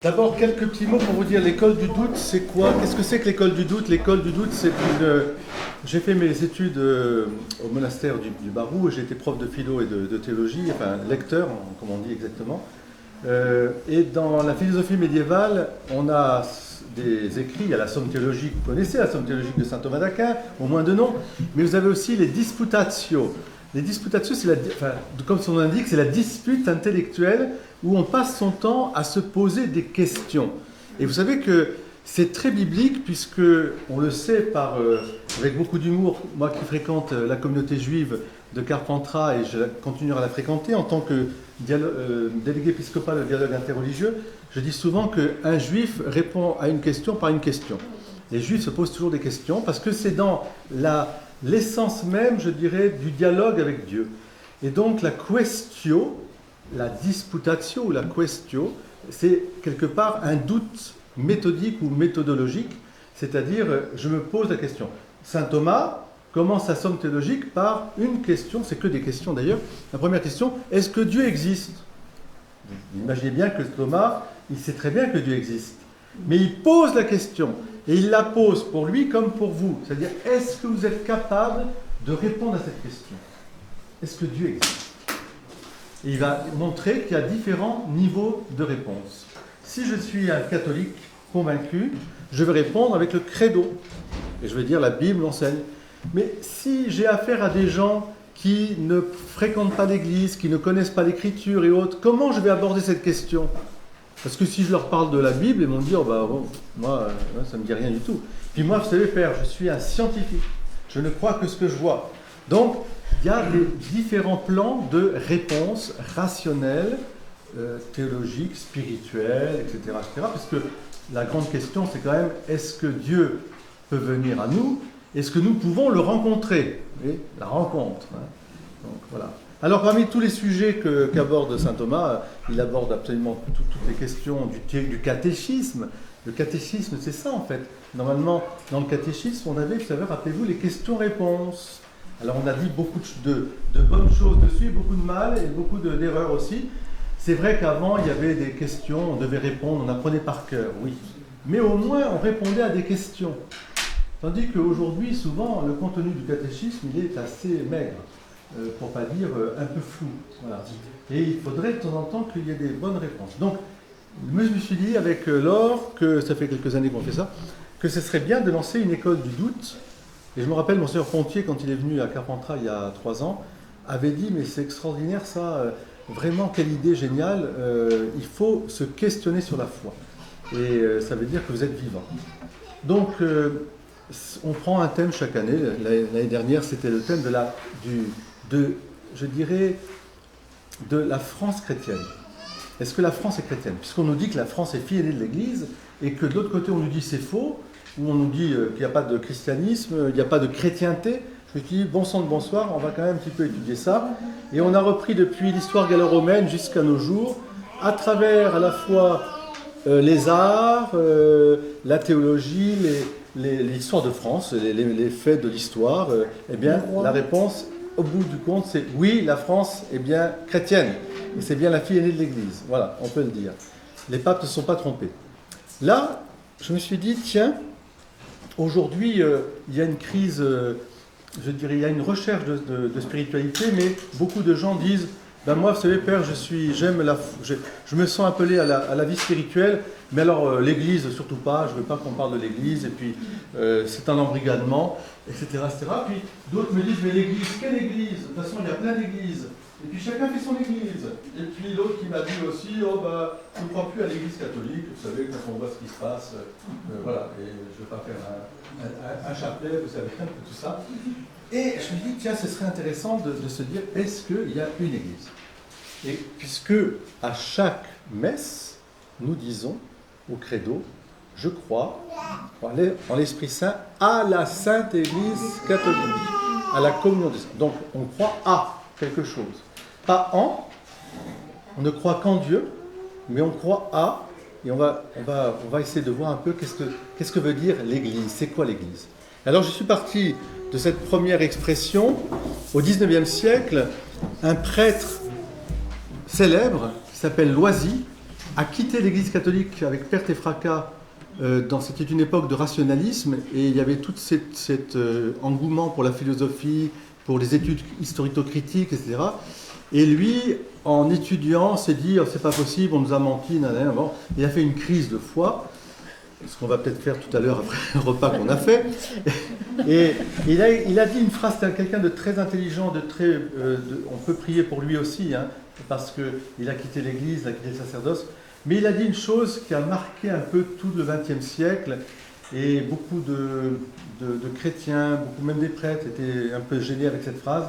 D'abord, quelques petits mots pour vous dire l'école du doute, c'est quoi? Qu'est-ce que c'est que l'école du doute? L'école du doute, c'est une... J'ai fait mes études au monastère du Barou, j'ai été prof de philo et de théologie, enfin lecteur, comme on dit exactement. Et dans la philosophie médiévale, on a des écrits, il y a la Somme théologique, vous connaissez la Somme théologique de saint Thomas d'Aquin, au moins de nom, mais vous avez aussi les disputatio. Les disputatio, c'est comme son nom l'indique, c'est la dispute intellectuelle où on passe son temps à se poser des questions. Et vous savez que c'est très biblique puisque on le sait avec beaucoup d'humour, moi qui fréquente la communauté juive de Carpentras et je continuerai à la fréquenter en tant que délégué épiscopal au dialogue interreligieux, je dis souvent qu'un juif répond à une question par une question. Les juifs se posent toujours des questions parce que c'est dans l'essence même, je dirais, du dialogue avec Dieu. Et donc la questio, la disputatio ou la questio, c'est quelque part un doute méthodique ou méthodologique, c'est-à-dire je me pose la question. Saint Thomas commence sa somme théologique par une question, c'est que des questions d'ailleurs. La première question, est-ce que Dieu existe? Vous imaginez bien que Thomas, il sait très bien que Dieu existe. Mais il pose la question, et il la pose pour lui comme pour vous. C'est-à-dire, est-ce que vous êtes capable de répondre à cette question? Est-ce que Dieu existe? Et il va montrer qu'il y a différents niveaux de réponse. Si je suis un catholique convaincu, je vais répondre avec le credo. Et je vais dire, la Bible l'enseigne. Mais si j'ai affaire à des gens qui ne fréquentent pas l'Église, qui ne connaissent pas l'Écriture et autres, comment je vais aborder cette question? Parce que si je leur parle de la Bible, ils vont me dire, moi, ça ne me dit rien du tout. Puis moi, vous savez, Père, je suis un scientifique. Je ne crois que ce que je vois. Donc, il y a des différents plans de réponse rationnelle, théologique, spirituelle, etc., etc. Parce que la grande question, c'est quand même, est-ce que Dieu peut venir à nous? Est-ce que nous pouvons le rencontrer? Et la rencontre. Hein. Donc, voilà. Alors, parmi tous les sujets qu'aborde saint Thomas, il aborde absolument toutes les questions du catéchisme. Le catéchisme, c'est ça, en fait. Normalement, dans le catéchisme, on avait, vous savez, rappelez-vous, les questions-réponses. Alors, on a dit beaucoup de bonnes choses dessus, beaucoup de mal et beaucoup d'erreurs aussi. C'est vrai qu'avant, il y avait des questions, on devait répondre, on apprenait par cœur, oui. Mais au moins, on répondait à des questions. Tandis qu'aujourd'hui, souvent, le contenu du catéchisme, il est assez maigre, pour ne pas dire un peu flou. Voilà. Et il faudrait de temps en temps qu'il y ait des bonnes réponses. Donc, je me suis dit avec Laure, que ça fait quelques années qu'on fait ça, que ce serait bien de lancer une école du doute. Et je me rappelle, Monseigneur Pontier, quand il est venu à Carpentras il y a 3 ans, avait dit, mais c'est extraordinaire ça, vraiment quelle idée géniale, il faut se questionner sur la foi. Et ça veut dire que vous êtes vivant. Donc, on prend un thème chaque année. L'année dernière, c'était le thème de la France chrétienne. Est-ce que la France est chrétienne? Puisqu'on nous dit que la France est fille aînée de l'Église, et que de l'autre côté, on nous dit c'est faux, ou on nous dit qu'il n'y a pas de christianisme, il n'y a pas de chrétienté. Je me suis dit, bon sang de bonsoir, on va quand même un petit peu étudier ça. Et on a repris depuis l'histoire gallo-romaine jusqu'à nos jours, à travers à la fois les arts, la théologie, l'histoire de France, les faits de l'histoire. Eh bien, la réponse, au bout du compte, c'est oui, la France est bien chrétienne. Et c'est bien la fille aînée de l'Église. Voilà, on peut le dire. Les papes ne se sont pas trompés. Là, je me suis dit, tiens, aujourd'hui, il y a une crise, je dirais, il y a une recherche de spiritualité, mais beaucoup de gens disent, ben moi, vous savez, Père, je me sens appelé à la vie spirituelle, mais alors l'Église, surtout pas, je ne veux pas qu'on parle de l'Église, et puis c'est un embrigadement, etc., etc. Puis d'autres me disent, mais l'Église, quelle Église? De toute façon, il y a plein d'églises. Et puis chacun fait son église. Et puis l'autre qui m'a dit aussi, je ne crois plus à l'église catholique, vous savez, quand on voit ce qui se passe, voilà, et je ne vais pas faire un chapelet, vous savez, un peu tout ça. Et je me dis, tiens, ce serait intéressant de se dire, est-ce qu'il y a une église? Et puisque à chaque messe, nous disons au credo, je crois, en l'Esprit Saint, à la Sainte Église catholique, à la communion des saints. Donc on croit à quelque chose. Pas en, on ne croit qu'en Dieu, mais on croit à, et on va essayer de voir un peu qu'est-ce que veut dire l'Église, c'est quoi l'Église. Alors je suis parti de cette première expression. Au XIXe siècle, un prêtre célèbre qui s'appelle Loisy a quitté l'Église catholique avec perte et fracas. C'était une époque de rationalisme et il y avait tout cet engouement pour la philosophie, pour les études historico-critiques, etc. Et lui, en étudiant, s'est dit oh, c'est pas possible, on nous a menti, nanana. Bon, il a fait une crise de foi, ce qu'on va peut-être faire tout à l'heure après le repas qu'on a fait. Et il a dit une phrase, c'est quelqu'un de très intelligent, on peut prier pour lui aussi, hein, parce qu'il a quitté l'Église, il a quitté le sacerdoce. Mais il a dit une chose qui a marqué un peu tout le XXe siècle, et beaucoup de chrétiens, beaucoup même des prêtres étaient un peu gênés avec cette phrase.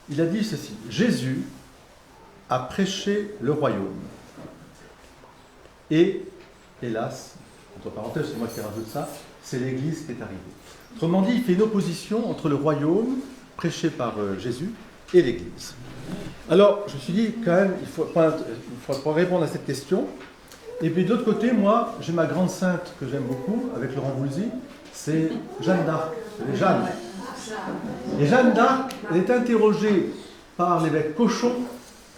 Il a dit ceci: Jésus a prêché le royaume. Et, hélas, entre parenthèses, c'est moi qui rajoute ça, c'est l'Église qui est arrivée. Autrement dit, il fait une opposition entre le royaume prêché par Jésus et l'Église. Alors, je me suis dit, quand même, il faut répondre à cette question. Et puis, d'autre côté, moi, j'ai ma grande sainte que j'aime beaucoup, avec Laurent Voulzy, c'est Jeanne d'Arc. Jeanne. Et Jeanne d'Arc, elle est interrogée par l'évêque Cochon,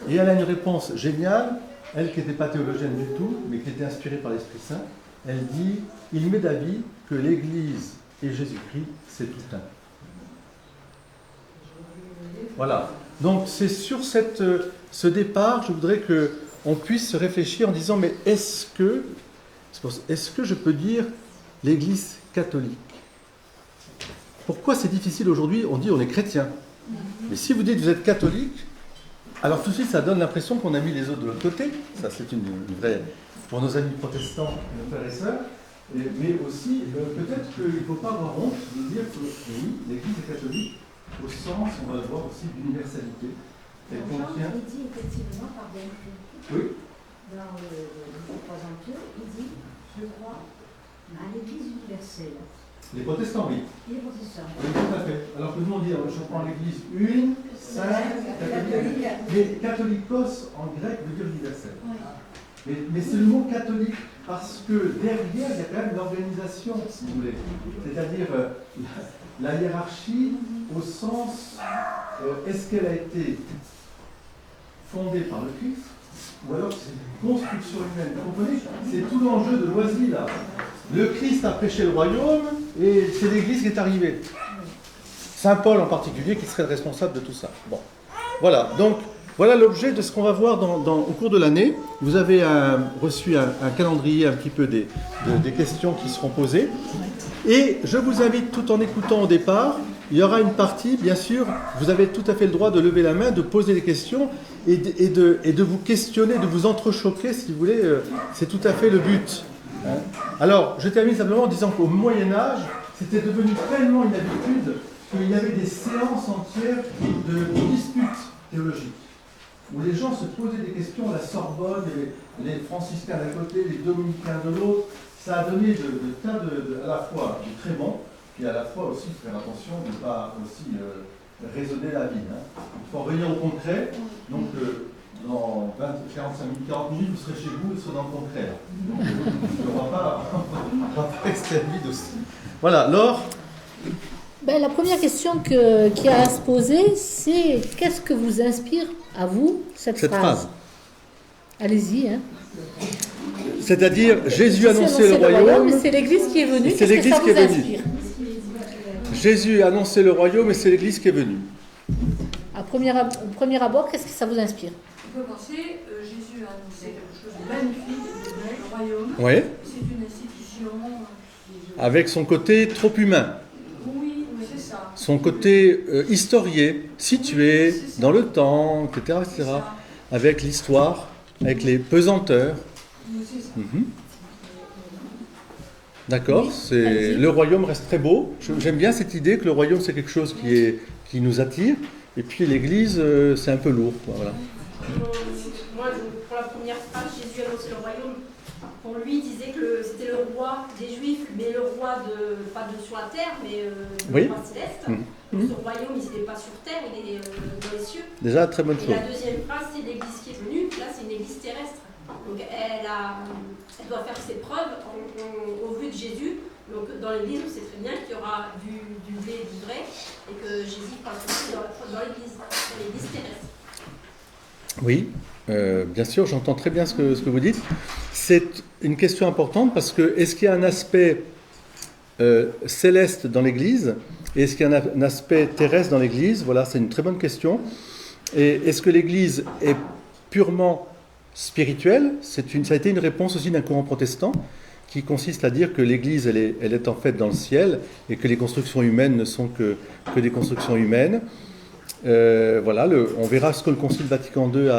et elle a une réponse géniale, elle qui n'était pas théologienne du tout, mais qui était inspirée par l'Esprit Saint. Elle dit, il m'est d'avis que l'Église et Jésus-Christ, c'est tout un. Voilà. Donc c'est sur ce départ, je voudrais qu'on puisse se réfléchir en disant, mais est-ce que je peux dire l'Église catholique? Pourquoi c'est difficile aujourd'hui? On dit on est chrétien. Mais si vous dites vous êtes catholique, alors tout de suite ça donne l'impression qu'on a mis les autres de l'autre côté. Ça c'est une vraie... Pour nos amis protestants, nos frères et sœurs, mais aussi peut-être qu'il ne faut pas avoir honte de dire que oui, l'Église est catholique, au sens, on va le voir aussi, d'universalité. Elle contient... Il dit effectivement, pardon, oui. Dans les trois empires, il dit, je crois à l'Église universelle. Les protestants, oui. Les protestants. Oui, tout à fait. Alors que nous on dit, je prends l'Église une, sainte, catholique. Mais catholikos en grec veut dire universel. Oui. Mais c'est le mot catholique parce que derrière, il y a quand même une organisation, si vous voulez. C'est-à-dire la hiérarchie au sens, est-ce qu'elle a été fondée par le Christ ou alors c'est une construction humaine? Vous comprenez? C'est tout l'enjeu de Loisy là. Le Christ a prêché le royaume et c'est l'Église qui est arrivée. Saint Paul en particulier qui serait le responsable de tout ça. Bon, voilà. Donc, voilà l'objet de ce qu'on va voir au cours de l'année. Vous avez reçu un calendrier un petit peu des questions qui seront posées. Et je vous invite, tout en écoutant au départ, il y aura une partie, bien sûr, vous avez tout à fait le droit de lever la main, de poser des questions et de vous questionner, de vous entrechoquer, si vous voulez. C'est tout à fait le but. Hein. Alors, je termine simplement en disant qu'au Moyen-Âge, c'était devenu tellement une habitude qu'il y avait des séances entières de disputes théologiques, où les gens se posaient des questions à la Sorbonne, les franciscains d'un côté, les dominicains de l'autre. Ça a donné de tas à la fois de très bons, et à la fois aussi faire attention de ne pas aussi raisonner la vie. Hein. Il faut revenir au concret. Donc, dans 40 minutes, vous serez chez vous, vous serez dans le concret. Donc, on ne va pas rester à vide aussi. Voilà, Laure. Ben, la première question qui a à se poser, c'est qu'est-ce que vous inspire à vous cette phrase? Allez-y. Hein. C'est-à-dire, Jésus a annoncé le royaume. C'est l'Église qui est venue. C'est l'Église qui est venue. Inspire? Jésus a annoncé le royaume et c'est l'Église qui est venue. Au premier abord, qu'est-ce que ça vous inspire? On peut penser, Jésus a annoncé quelque chose de magnifique, le royaume. Oui. C'est une institution. Avec son côté trop humain. Oui, c'est ça. Son côté historien, situé dans le temps, etc. Avec l'histoire, avec les pesanteurs. C'est ça. D'accord, allez-y. Le royaume reste très beau. J'aime bien cette idée que le royaume c'est quelque chose qui nous attire. Et puis l'Église, c'est un peu lourd. Quoi, voilà. Moi, pour la première phrase, Jésus annonçait le royaume. Pour lui, il disait que c'était le roi des Juifs, mais le roi pas sur la terre, mais le roi céleste. Donc, ce royaume, il n'était pas sur terre, il est dans les cieux. Déjà, très bonne Et chose. la deuxième phrase, c'est l'Église qui est venue. Là, c'est une Église terrestre. Donc, elle doit faire ses preuves au vu de Jésus. Donc, dans l'Église, on sait très bien qu'il y aura du blé et du vrai, et que Jésus parle aussi dans l'Église terrestre. Oui, bien sûr, j'entends très bien ce que vous dites. C'est une question importante parce que est-ce qu'il y a un aspect céleste dans l'Église et est-ce qu'il y a un aspect terrestre dans l'Église? Voilà, c'est une très bonne question. Et est-ce que l'Église est purement spirituelle? Ça a été une réponse aussi d'un courant protestant qui consiste à dire que l'Église, elle est en fait dans le ciel et que les constructions humaines ne sont que des constructions humaines. Voilà, on verra ce que le Concile Vatican II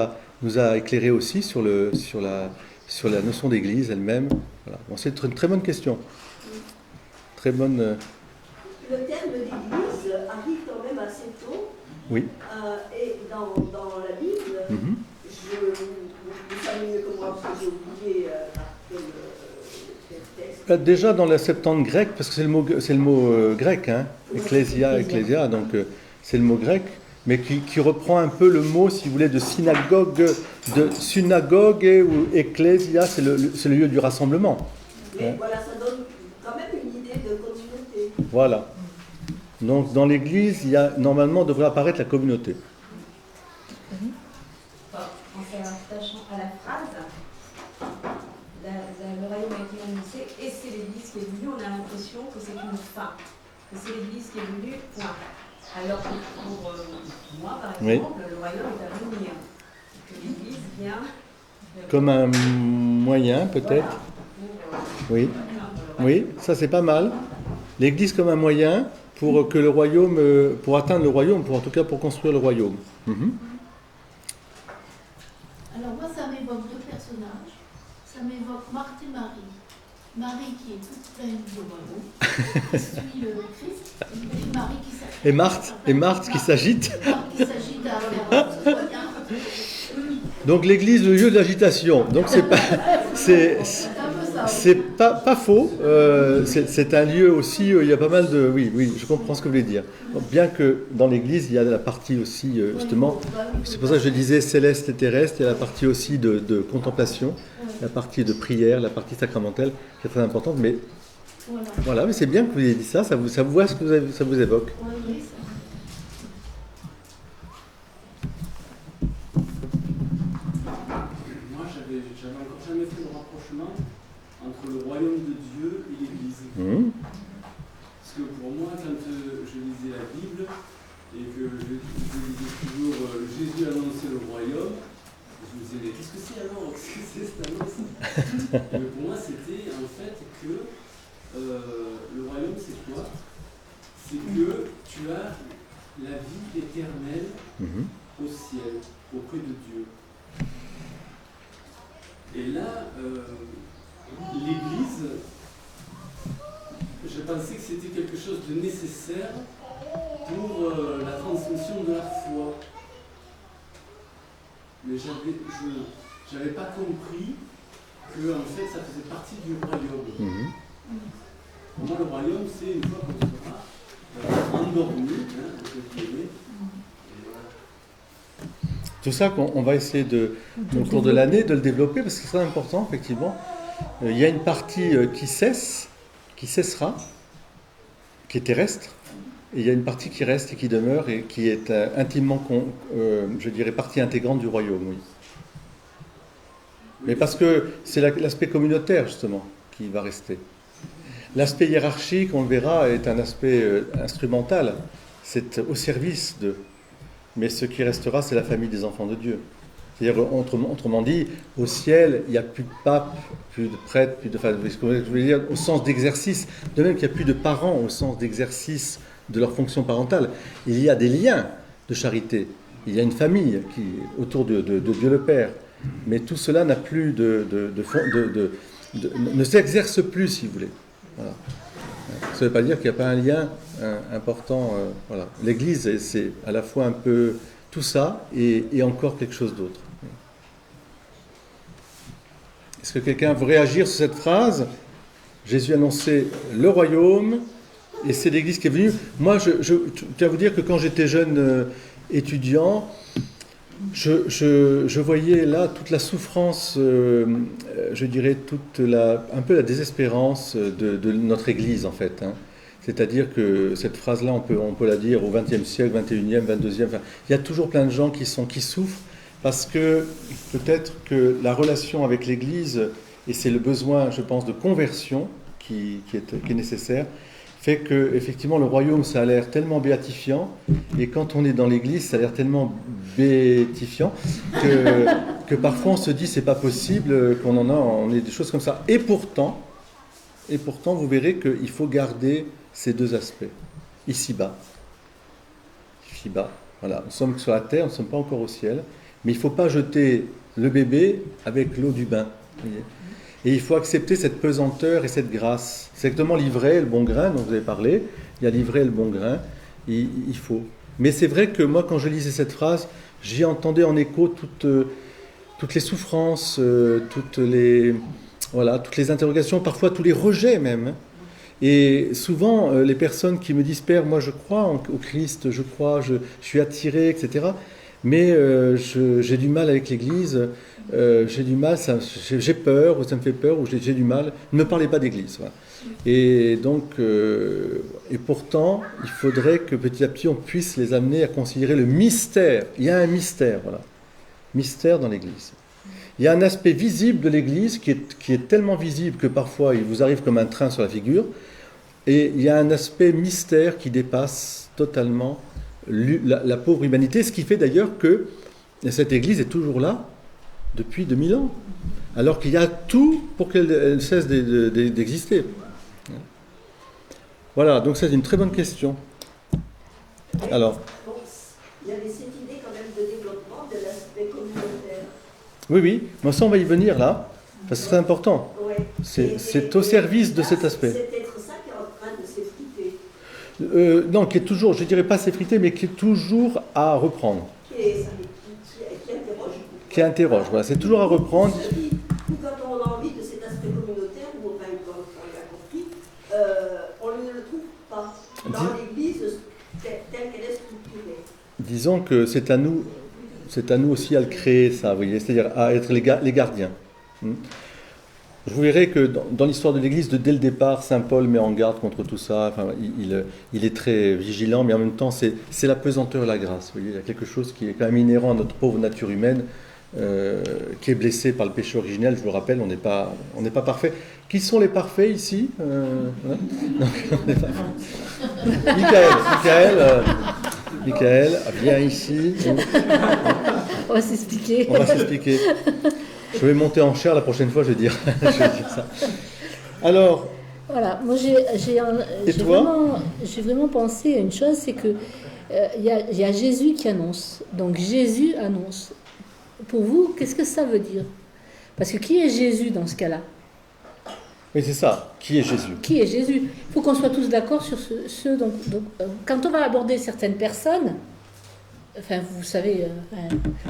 nous a éclairé aussi sur la notion d'Église elle-même. Voilà. Bon, c'est une très bonne question. Très bonne. Le terme d'Église arrive quand même assez tôt. Oui. Et dans la Bible, vous savez mieux que moi parce que j'ai oublié quel texte. Déjà dans la Septante grecque, parce que c'est le mot grec, hein, ecclésia, donc c'est le mot grec, mais qui reprend un peu le mot, si vous voulez, de synagogue ou ecclésia, c'est le lieu du rassemblement. Mais hein. Voilà, ça donne quand même une idée de communauté. Voilà. Donc dans l'Église, normalement devrait apparaître la communauté. En s'attachant à la phrase, le royaume a été annoncé et c'est l'Église qui est venue, on a l'impression que c'est une fin, que c'est l'Église qui est venue, point. Alors que pour moi, par exemple, le royaume est à venir, que l'Église vient... Comme un moyen, peut-être. Voilà, oui, ça c'est pas mal. L'Église comme un moyen pour que le royaume, pour atteindre le royaume, en tout cas pour construire le royaume. Alors moi, ça m'évoque deux personnages. Ça m'évoque Marthe et Marie. Marie qui est toute pleine de royaume, qui suit le Christ, et Marie qui s'agite. Et Marthe qui s'agite. Marthe qui s'agite à faire ce soutien. Donc l'Église, le lieu de l'agitation. Donc c'est pas faux. C'est un lieu aussi. Il y a pas mal de. Oui, je comprends ce que vous voulez dire. Donc, bien que dans l'Église, il y a la partie aussi justement. C'est pour ça que je disais céleste et terrestre. Il y a la partie aussi de contemplation, la partie de prière, la partie sacramentelle qui est très importante. Mais voilà, mais c'est bien que vous ayez dit ça. Ça vous voit ce que ça vous évoque. Oui, j'avais encore jamais fait le rapprochement entre le royaume de Dieu et l'Église. Parce que pour moi, quand je lisais la Bible et que je lisais toujours Jésus annonçait le royaume, je me disais, mais qu'est-ce que c'est alors? Qu'est-ce que c'est cette annonce? Mais pour moi, c'était en fait que le royaume, c'est quoi? C'est que tu as la vie éternelle au ciel, auprès de Dieu. Et là, l'Église, je pensais que c'était quelque chose de nécessaire pour la transmission de la foi. Mais j'avais pas compris que en fait ça faisait partie du royaume. Pour moi, le royaume, c'est une fois qu'on sera endormi, Tout ça, on va essayer au cours de l'année de le développer parce que c'est très important, effectivement. Il y a une partie qui cessera, qui est terrestre, et il y a une partie qui reste et qui demeure et qui est intimement, je dirais, partie intégrante du royaume, oui. Mais parce que c'est l'aspect communautaire, justement, qui va rester. L'aspect hiérarchique, on le verra, est un aspect instrumental. C'est au service de... Mais ce qui restera, c'est la famille des enfants de Dieu. C'est-à-dire, autrement dit, au ciel, il n'y a plus de pape, plus de prêtre, plus de... Enfin, je veux dire, au sens d'exercice, de même qu'il n'y a plus de parents au sens d'exercice de leur fonction parentale. Il y a des liens de charité. Il y a une famille autour de Dieu le Père. Mais tout cela n'a plus ne s'exerce plus, si vous voulez. Voilà. Ça ne veut pas dire qu'il n'y a pas un lien important. Voilà. L'Église, c'est à la fois un peu tout ça et encore quelque chose d'autre. Est-ce que quelqu'un veut réagir sur cette phrase? Jésus annonçait le royaume et c'est l'Église qui est venue. Moi, je tiens à vous dire que quand j'étais jeune étudiant, je voyais là toute la souffrance, je dirais un peu la désespérance de notre Église en fait. C'est-à-dire que cette phrase-là, on peut la dire au XXe siècle, XXIe, XXIe. Enfin, il y a toujours plein de gens qui souffrent parce que peut-être que la relation avec l'Église, et c'est le besoin, je pense, de conversion qui est nécessaire, fait que effectivement le royaume, ça a l'air tellement béatifiant, et quand on est dans l'Église, ça a l'air tellement béatifiant que parfois on se dit c'est pas possible on ait des choses comme ça. Et pourtant, vous verrez qu'il faut garder ces deux aspects. Ici-bas, voilà, nous sommes sur la terre, nous ne sommes pas encore au ciel, mais il ne faut pas jeter le bébé avec l'eau du bain. Voyez. Et il faut accepter cette pesanteur et cette grâce. C'est exactement l'ivraie et le bon grain dont vous avez parlé. Il y a l'ivraie et le bon grain, il faut. Mais c'est vrai que moi, quand je lisais cette phrase, j'y entendais en écho toutes les souffrances, toutes les interrogations, parfois tous les rejets même. Et souvent, les personnes qui me disent « Père, moi je crois au Christ, je crois, je suis attiré, etc. Mais j'ai du mal avec l'Église, j'ai du mal, j'ai peur, ou ça me fait peur, ou j'ai du mal. Ne me parlez pas d'Église. » Voilà. Et donc, et pourtant, il faudrait que petit à petit, on puisse les amener à considérer le mystère. Il y a un mystère, voilà. Mystère dans l'Église. Il y a un aspect visible de l'Église qui est tellement visible que parfois il vous arrive comme un train sur la figure. Et il y a un aspect mystère qui dépasse totalement la pauvre humanité, ce qui fait d'ailleurs que cette Église est toujours là depuis 2000 ans, alors qu'il y a tout pour qu'elle cesse d'exister. Voilà, donc c'est une très bonne question. Alors, il y avait cette idée quand même de développement de l'aspect communautaire. Oui, mais ça on va y venir là, parce que c'est important. Ouais. C'est au service de cet aspect. C'est peut-être ça qui est en train de s'effriter. Non, qui est toujours, je ne dirais pas s'effriter, mais qui est toujours à reprendre. Qui interroge. Qui interroge, voilà, c'est toujours à reprendre. Quand on a envie de cet aspect communautaire, ou enfin, quand on l'a compris, on ne le trouve pas dans l'Église telle qu'elle est structurée. Disons que c'est à nous aussi à le créer, ça, vous voyez, c'est-à-dire à être les gardiens. Je verrai que dans l'histoire de l'Église, dès le départ, Saint Paul met en garde contre tout ça. Enfin, il est très vigilant, mais en même temps, c'est la pesanteur et la grâce. Vous voyez, il y a quelque chose qui est quand même inhérent à notre pauvre nature humaine, qui est blessée par le péché originel. Je vous le rappelle, on n'est pas parfait. Qui sont les parfaits ici Michael, viens ici. On va s'expliquer. Je vais monter en chair la prochaine fois, je vais dire ça. Alors. Voilà, moi j'ai vraiment pensé à une chose, c'est que il y a Jésus qui annonce. Donc Jésus annonce. Pour vous, qu'est-ce que ça veut dire? Parce que qui est Jésus dans ce cas-là? Oui, c'est ça. Qui est Jésus? Qui est Jésus? Il faut qu'on soit tous d'accord sur ce. Donc, quand on va aborder certaines personnes, enfin, vous savez,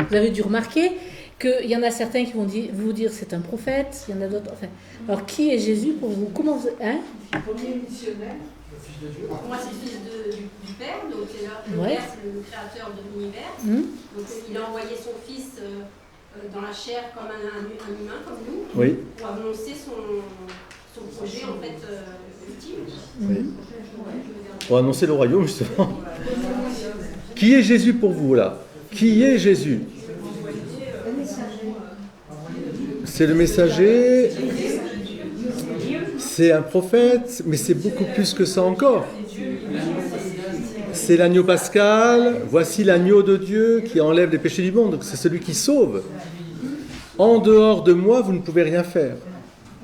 vous avez dû remarquer qu'il y en a certains qui vont vous dire c'est un prophète, il y en a d'autres. Enfin, alors, qui est Jésus pour vous? Comment vous. Hein? Le premier missionnaire. Pour moi, c'est le fils du Père, donc le Père, c'est le créateur de l'univers. Donc, il a envoyé son fils dans la chair comme un humain, comme nous, pour annoncer son projet en fait ultime. Pour annoncer le royaume, justement. Qui est Jésus pour vous, là? Qui est Jésus? C'est le messager. C'est un prophète, mais c'est beaucoup plus que ça encore. C'est l'agneau pascal, voici l'agneau de Dieu qui enlève les péchés du monde, c'est celui qui sauve. En dehors de moi, vous ne pouvez rien faire.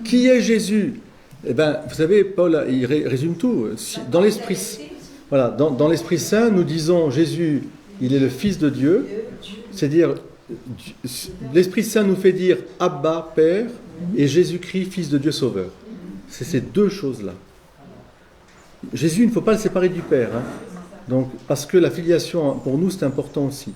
Qui est Jésus? Eh bien, vous savez, Paul, il résume tout. Dans l'Esprit, voilà, dans l'Esprit Saint, nous disons Jésus, il est le Fils de Dieu, c'est-à-dire, l'Esprit Saint nous fait dire Abba, Père, et Jésus-Christ, Fils de Dieu Sauveur. C'est ces deux choses-là. Jésus, il ne faut pas le séparer du Père. Donc, parce que la filiation, pour nous, c'est important aussi.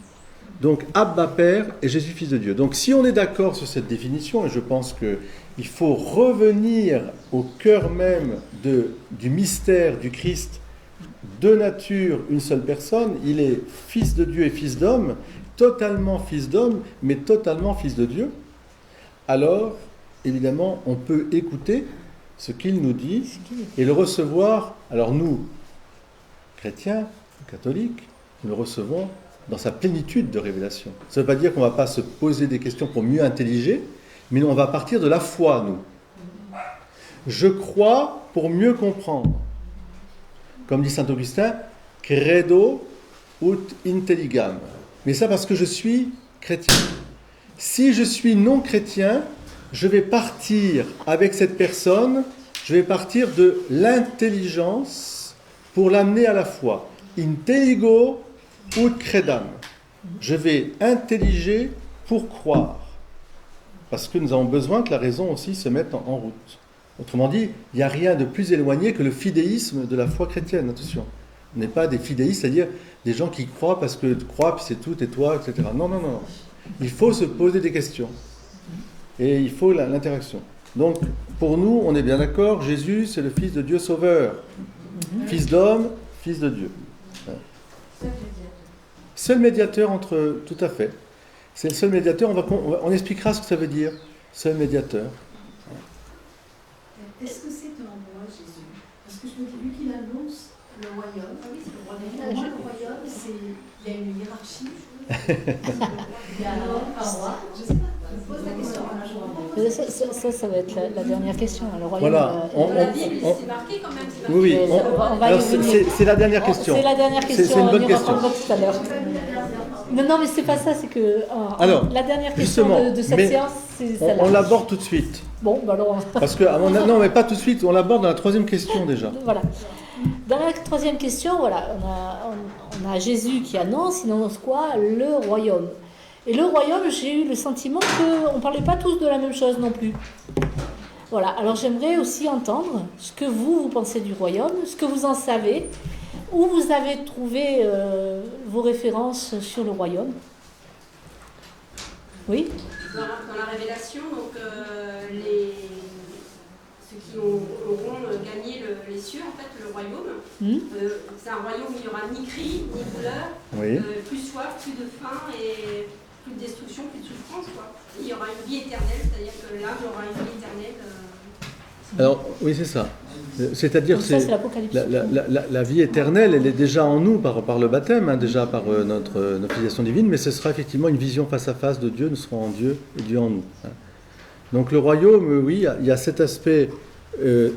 Donc, Abba, Père, et Jésus, Fils de Dieu. Donc, si on est d'accord sur cette définition, et je pense qu'il faut revenir au cœur même du mystère du Christ, de nature, une seule personne, il est Fils de Dieu et Fils d'homme, totalement Fils d'homme, mais totalement Fils de Dieu, alors, évidemment, on peut écouter ce qu'il nous dit et le recevoir. Alors nous, chrétiens, catholiques, nous le recevons dans sa plénitude de révélation. Ça ne veut pas dire qu'on ne va pas se poser des questions pour mieux intelliger, mais on va partir de la foi, nous. Je crois pour mieux comprendre. Comme dit saint Augustin, credo ut intelligam. Mais ça parce que je suis chrétien. Si je suis non chrétien, je vais partir avec cette personne, je vais partir de l'intelligence pour l'amener à la foi. Intelligo ut credam. Je vais intelliger pour croire. Parce que nous avons besoin que la raison aussi se mette en route. Autrement dit, il n'y a rien de plus éloigné que le fidéisme de la foi chrétienne. Attention, on n'est pas des fidéistes, c'est-à-dire des gens qui croient parce que tu crois, puis c'est tout, et toi, etc. Non, non, non. Il faut se poser des questions. Et il faut l'interaction. Donc, pour nous, on est bien d'accord, Jésus, c'est le Fils de Dieu Sauveur. Fils d'homme, Fils de Dieu. Seul médiateur entre... Tout à fait. C'est le seul médiateur. On expliquera ce que ça veut dire. Seul médiateur. Est-ce que c'est un roi, Jésus? Parce que je me dis, vu qu'il annonce le royaume, finalement, le royaume, il y a une hiérarchie. Il y a un roi. Je ne sais pas. Je pose la question. Ça va être la dernière question. Le royaume, voilà. La Bible, c'est marqué quand même. Oui, alors c'est la dernière question. C'est la dernière question. C'est une bonne question. Tout à l'heure. Non, mais c'est pas ça. C'est que alors, la dernière question de cette séance, c'est celle-là. On l'aborde tout de suite. Bon, bah alors. Parce que non, mais pas tout de suite. On l'aborde dans la troisième question déjà. Voilà. Dans la troisième question, voilà, on a Jésus qui annonce. Il annonce quoi? Le royaume. Et le royaume, j'ai eu le sentiment qu'on ne parlait pas tous de la même chose non plus. Voilà, alors j'aimerais aussi entendre ce que vous pensez du royaume, ce que vous en savez, où vous avez trouvé vos références sur le royaume. Oui? Dans la Révélation, donc, ceux qui auront gagné les cieux, en fait, le royaume, c'est un royaume où il n'y aura ni cri, ni douleur, plus soif, plus de faim et plus de destruction, plus de souffrance, quoi. Et il y aura une vie éternelle, c'est-à-dire que l'âme aura une vie éternelle. Alors, oui, c'est ça. C'est-à-dire que la vie éternelle, elle est déjà en nous par le baptême, déjà par notre filiation divine, mais ce sera effectivement une vision face à face de Dieu, nous serons en Dieu et Dieu en nous. Donc le royaume, oui, il y a cet aspect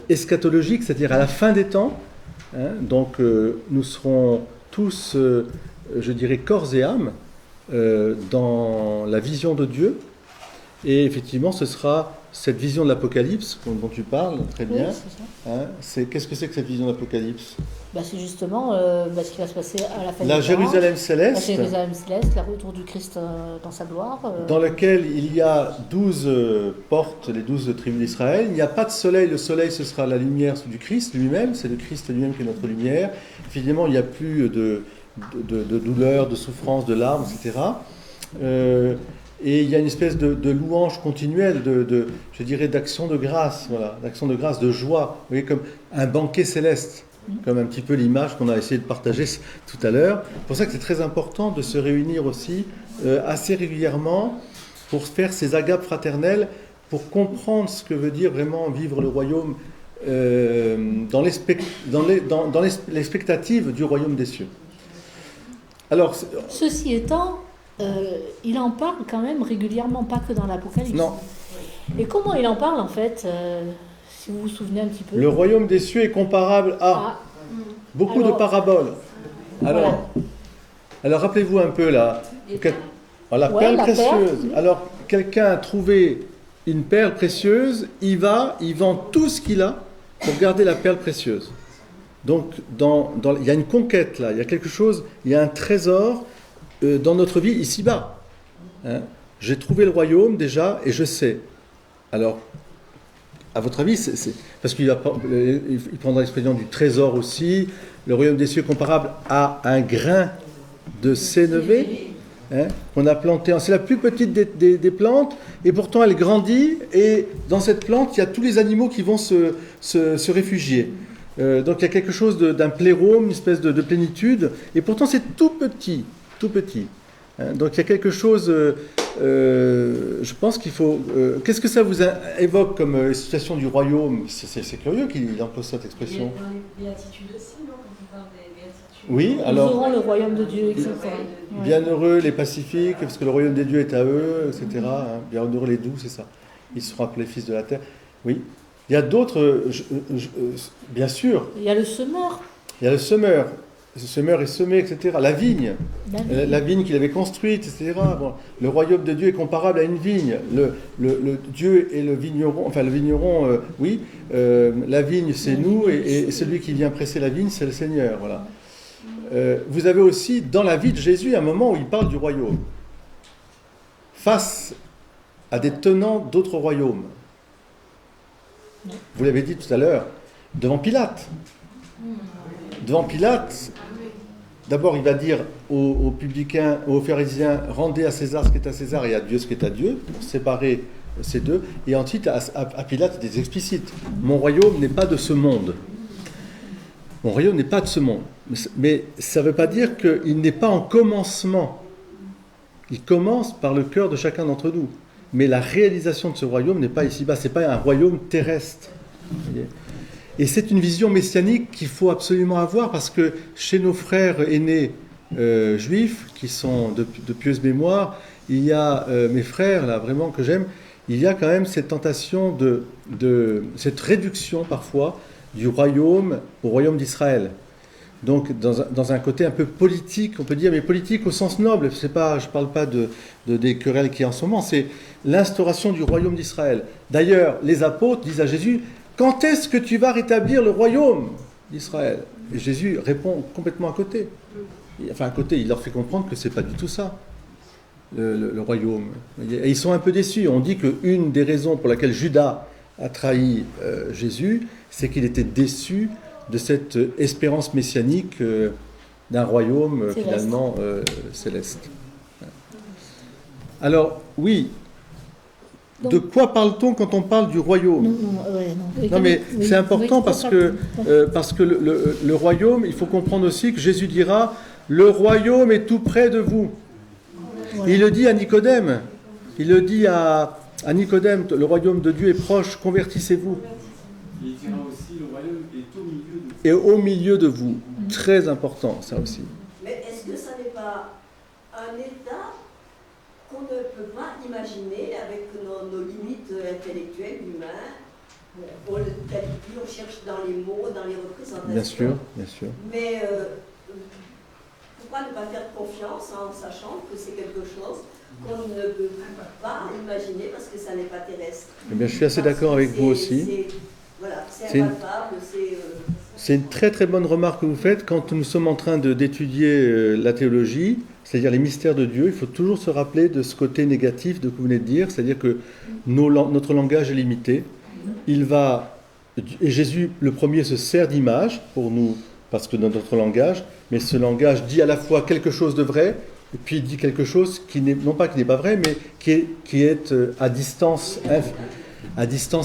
eschatologique, c'est-à-dire à la fin des temps. Donc nous serons tous, je dirais, corps et âme dans la vision de Dieu. Et effectivement, ce sera cette vision de l'Apocalypse dont tu parles très bien. Oui, qu'est-ce que c'est que cette vision de l'Apocalypse? C'est justement ce qui va se passer à la fin la des Jérusalem temps. céleste. La Jérusalem céleste, le retour du Christ dans sa gloire. Dans laquelle il y a 12 portes, les 12 tribus d'Israël. Il n'y a pas de soleil. Le soleil, ce sera la lumière du Christ lui-même. C'est le Christ lui-même qui est notre lumière. Évidemment, il n'y a plus de douleur, de souffrance, de larmes, etc. Et il y a une espèce de louange continuelle, je dirais, d'action de grâce, voilà, d'action de grâce, de joie, vous voyez, comme un banquet céleste, comme un petit peu l'image qu'on a essayé de partager tout à l'heure. C'est pour ça que c'est très important de se réunir aussi assez régulièrement pour faire ces agapes fraternelles, pour comprendre ce que veut dire vraiment vivre le royaume dans l'expectative du royaume des cieux. Alors, ceci étant, il en parle quand même régulièrement, pas que dans l'Apocalypse. Non. Et comment il en parle en fait, si vous vous souvenez un petit peu? Le royaume des cieux est comparable à beaucoup de paraboles. Alors rappelez-vous un peu la perle précieuse. Alors quelqu'un a trouvé une perle précieuse, il vend tout ce qu'il a pour garder la perle précieuse. Donc il y a une conquête là, il y a quelque chose, il y a un trésor dans notre vie ici-bas. J'ai trouvé le royaume déjà et je sais. Alors, à votre avis, c'est parce qu'il prendra l'expression du trésor aussi, le royaume des cieux comparable à un grain de sénévé qu'on a planté. C'est la plus petite des plantes et pourtant elle grandit et dans cette plante, il y a tous les animaux qui vont se réfugier. Donc il y a quelque chose d'un plérome, une espèce de plénitude et pourtant c'est tout petit. Donc il y a quelque chose, je pense qu'il faut... qu'est-ce que ça vous évoque comme situation du royaume? C'est curieux qu'il emploie cette expression. Dans les béatitudes aussi, non? Quand on parle des béatitudes. Oui, Nous alors, aurons le royaume de Dieu, etc. Ouais. bienheureux les pacifiques, parce que le royaume des dieux est à eux, etc. Hein. Bienheureux les doux, c'est ça. Ils seront appelés fils de la terre. Oui. Il y a d'autres, bien sûr. Il y a le semeur. Il y a le semeur. Ce semeur est semé, etc. La vigne. La vigne qu'il avait construite, etc. Bon, le royaume de Dieu est comparable à une vigne. Le Dieu et le vigneron, enfin le vigneron, oui. La vigne, c'est nous, et celui qui vient presser la vigne, c'est le Seigneur. Voilà. Vous avez aussi, dans la vie de Jésus, un moment où il parle du royaume. Face à des tenants d'autres royaumes. Vous l'avez dit tout à l'heure, devant Pilate. Devant Pilate, d'abord il va dire aux publicains, aux pharisiens, rendez à César ce qui est à César et à Dieu ce qui est à Dieu, pour séparer ces deux. Et ensuite à Pilate, il est explicite. Mon royaume n'est pas de ce monde. Mon royaume n'est pas de ce monde. Mais ça ne veut pas dire qu'il n'est pas en commencement. Il commence par le cœur de chacun d'entre nous. Mais la réalisation de ce royaume n'est pas ici-bas. Ce n'est pas un royaume terrestre. Et c'est une vision messianique qu'il faut absolument avoir, parce que chez nos frères aînés juifs, qui sont de pieuse mémoire, il y a mes frères, là, vraiment, que j'aime, il y a quand même cette tentation cette réduction, parfois, du royaume au royaume d'Israël. Donc, dans un côté un peu politique, on peut dire, mais politique au sens noble. Je ne parle pas des querelles qu'il y a en ce moment, c'est l'instauration du royaume d'Israël. D'ailleurs, les apôtres disent à Jésus, quand est-ce que tu vas rétablir le royaume d'Israël? Et Jésus répond complètement à côté. Enfin, à côté, il leur fait comprendre que ce n'est pas du tout ça, le royaume. Et ils sont un peu déçus. On dit qu'une des raisons pour laquelle Judas a trahi Jésus, c'est qu'il était déçu de cette espérance messianique d'un royaume finalement céleste. Alors, oui, de quoi parle-t-on quand on parle du royaume? Non, mais c'est important parce que le royaume, il faut comprendre aussi que Jésus dira « Le royaume est tout près de vous ». Il le dit à Nicodème. Il le dit à Nicodème, le royaume de Dieu est proche, convertissez-vous. Il dira aussi, le royaume est au milieu de vous. Et au milieu de vous. Très important, ça aussi. Mais est-ce que ça n'est pas un état qu'on ne peut pas imaginer avec nos limites intellectuelles, humaines? On le qualifie, on cherche dans les mots, dans les représentations. Bien sûr, bien sûr. Mais pourquoi ne pas faire confiance en sachant que c'est quelque chose qu'on ne peut pas imaginer parce que ça n'est pas terrestre? Eh bien, je suis assez d'accord avec vous aussi. Voilà, c'est impalpable, c'est une très très bonne remarque que vous faites. Quand nous sommes en train d'étudier la théologie, c'est-à-dire les mystères de Dieu, il faut toujours se rappeler de ce côté négatif de ce que vous venez de dire, c'est-à-dire que notre langage est limité. Et Jésus, le premier, se sert d'images pour nous, parce que dans notre langage, mais ce langage dit à la fois quelque chose de vrai, et puis il dit quelque chose qui n'est pas vrai, mais qui est à distance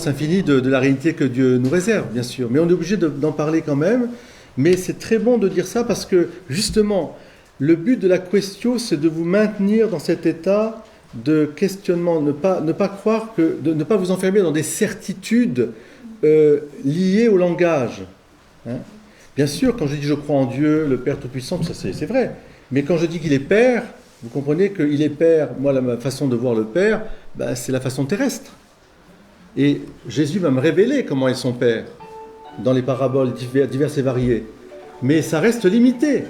infinie de la réalité que Dieu nous réserve, bien sûr. Mais on est obligé d'en parler quand même. Mais c'est très bon de dire ça parce que, justement, le but de la Quaestio, c'est de vous maintenir dans cet état de questionnement, ne pas croire ne pas vous enfermer dans des certitudes liées au langage. Hein? Bien sûr, quand je dis je crois en Dieu, le Père Tout-Puissant, ça c'est vrai. Mais quand je dis qu'il est Père, vous comprenez qu'il est Père, moi, ma façon de voir le Père, c'est la façon terrestre. Et Jésus va me révéler comment est son Père dans les paraboles diverses et variées. Mais ça reste limité.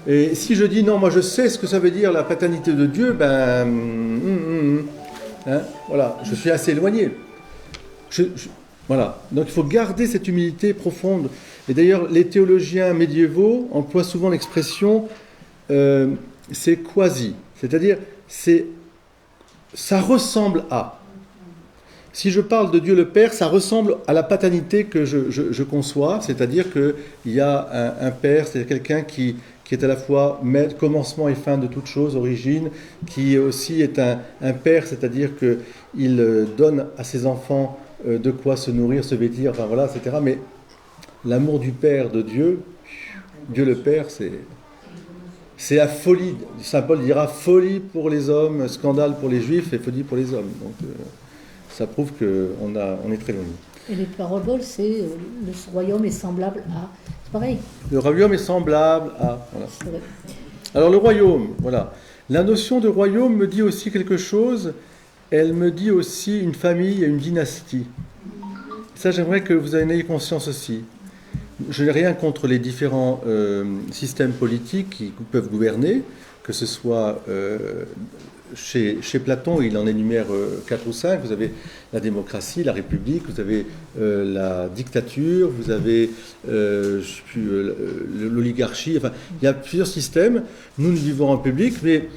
Et si je dis non, moi je sais ce que ça veut dire la paternité de Dieu, voilà, je suis assez éloigné. Voilà. Donc il faut garder cette humilité profonde. Et d'ailleurs, les théologiens médiévaux emploient souvent l'expression c'est quasi. C'est-à-dire, ça ressemble à. Si je parle de Dieu le Père, ça ressemble à la paternité que je conçois, c'est-à-dire qu'il y a un Père, c'est quelqu'un qui est à la fois commencement et fin de toute chose, origine, qui aussi est un Père, c'est-à-dire qu'il donne à ses enfants de quoi se nourrir, se vêtir, enfin voilà, etc. Mais l'amour du Père, de Dieu, Dieu le Père, c'est la folie. Saint Paul dira folie pour les hommes, scandale pour les Juifs et folie pour les hommes. Donc, ça prouve qu'on est très loin. Et les paraboles, c'est le royaume est semblable à. pareil. Le royaume est semblable à... Voilà. C'est vrai. Alors le royaume, voilà. La notion de royaume me dit aussi quelque chose. Elle me dit aussi une famille et une dynastie. Ça, j'aimerais que vous en ayez conscience aussi. Je n'ai rien contre les différents systèmes politiques qui peuvent gouverner, que ce soit chez Platon, il en énumère 4 ou 5. Vous avez la démocratie, la république, vous avez la dictature, vous avez l'oligarchie. Enfin, il y a plusieurs systèmes. Nous vivons en public, mais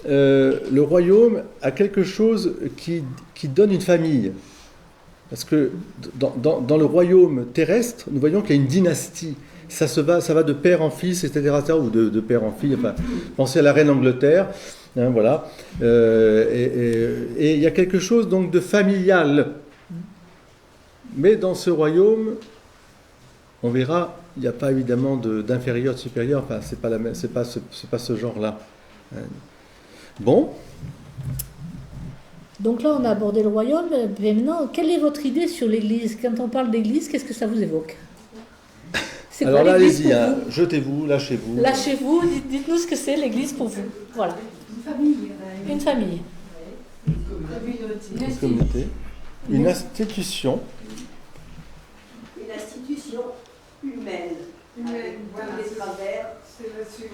le royaume a quelque chose qui donne une famille. Parce que dans le royaume terrestre, nous voyons qu'il y a une dynastie. Ça va de père en fils, etc. ou de père en fille. Enfin, pensez à la reine d'Angleterre. Hein, voilà. Et il y a quelque chose donc de familial. Mais dans ce royaume, on verra, il n'y a pas évidemment d'inférieur, de supérieur. Enfin, c'est pas ce genre-là. Bon. Donc là, on a abordé le royaume. Mais maintenant, quelle est votre idée sur l'Église? Quand on parle d'Église, qu'est-ce que ça vous évoque? Alors là, allez-y, hein, jetez-vous, lâchez-vous. Lâchez-vous, dites-nous ce que c'est l'Église pour vous. Voilà. Une famille. Une famille. Une communauté. Une institution. Une institution humaine. Avec Voilà. tous les travers. C'est là-dessus.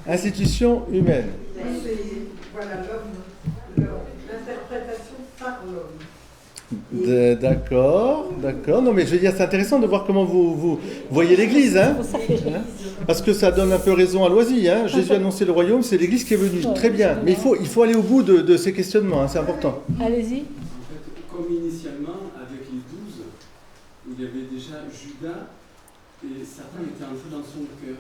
Institution humaine. Voilà, l'homme. L'interprétation par l'homme. D'accord. Non, mais je veux dire, c'est intéressant de voir comment vous voyez l'Église, hein, parce que ça donne un peu raison à Loisy. Hein. Jésus a annoncé le royaume, c'est l'Église qui est venue. Très bien, mais il faut aller au bout de ces questionnements, hein, c'est important. Allez-y. En fait, comme initialement, avec les 12, il y avait déjà Judas, et Satan était un peu dans son cœur.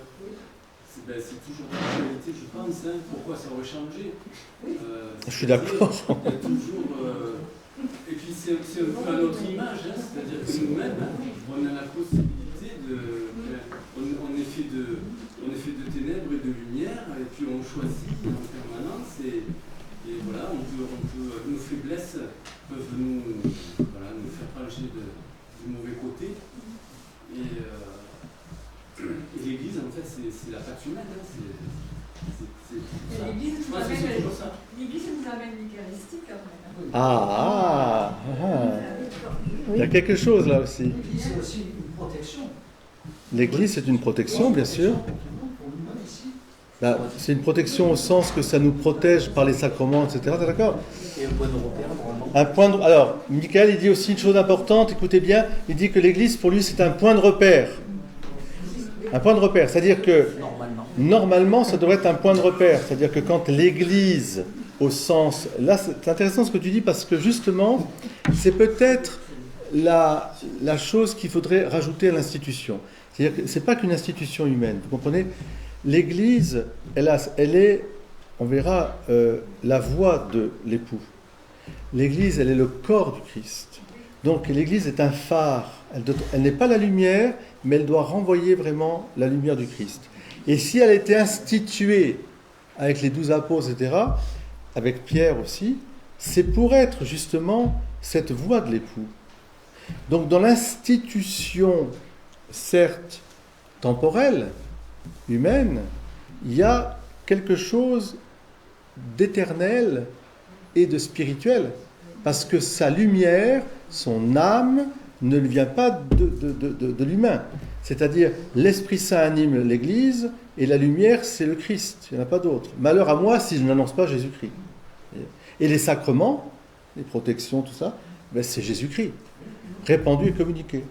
C'est toujours d'actualité, je pense. Hein. Pourquoi ça aurait changé? Je suis d'accord. Il y a toujours... Et puis c'est un peu à notre image, hein. C'est-à-dire que nous-mêmes, on a la possibilité de... On est fait de ténèbres et de lumière, et puis on choisit en permanence, et voilà, nos faiblesses peuvent nous faire pencher du mauvais côté. Et l'Église, en fait, c'est la pâte humaine. Hein. L'Église nous amène l'eucharistique après. Il y a quelque chose là aussi. L'Église, c'est aussi une protection. L'Église, c'est une protection, bien sûr. C'est une protection au sens que ça nous protège par les sacrements, etc. T'es d'accord? Et un point de repère, vraiment. Alors, Michael, il dit aussi une chose importante, écoutez bien, il dit que l'Église, pour lui, c'est un point de repère. Un point de repère, c'est-à-dire que normalement, ça devrait être un point de repère. C'est-à-dire que quand l'Église, au sens... Là, c'est intéressant ce que tu dis, parce que justement, c'est peut-être la chose qu'il faudrait rajouter à l'institution. C'est-à-dire que ce n'est pas qu'une institution humaine, vous comprenez? L'Église, elle est, on verra, la voix de l'époux. L'Église, elle est le corps du Christ. Donc l'Église est un phare. Elle n'est pas la lumière, mais elle doit renvoyer vraiment la lumière du Christ. Et si elle était instituée avec les 12 apôtres, etc., avec Pierre aussi, c'est pour être justement cette voix de l'époux. Donc dans l'institution, certes temporelle, humaine, il y a quelque chose d'éternel et de spirituel, parce que sa lumière, son âme, ne vient pas de l'humain. C'est-à-dire, l'Esprit Saint anime l'Église, et la lumière, c'est le Christ, il n'y en a pas d'autre. Malheur à moi si je n'annonce pas Jésus-Christ. Et les sacrements, les protections, tout ça, c'est Jésus-Christ, répandu et communiqué.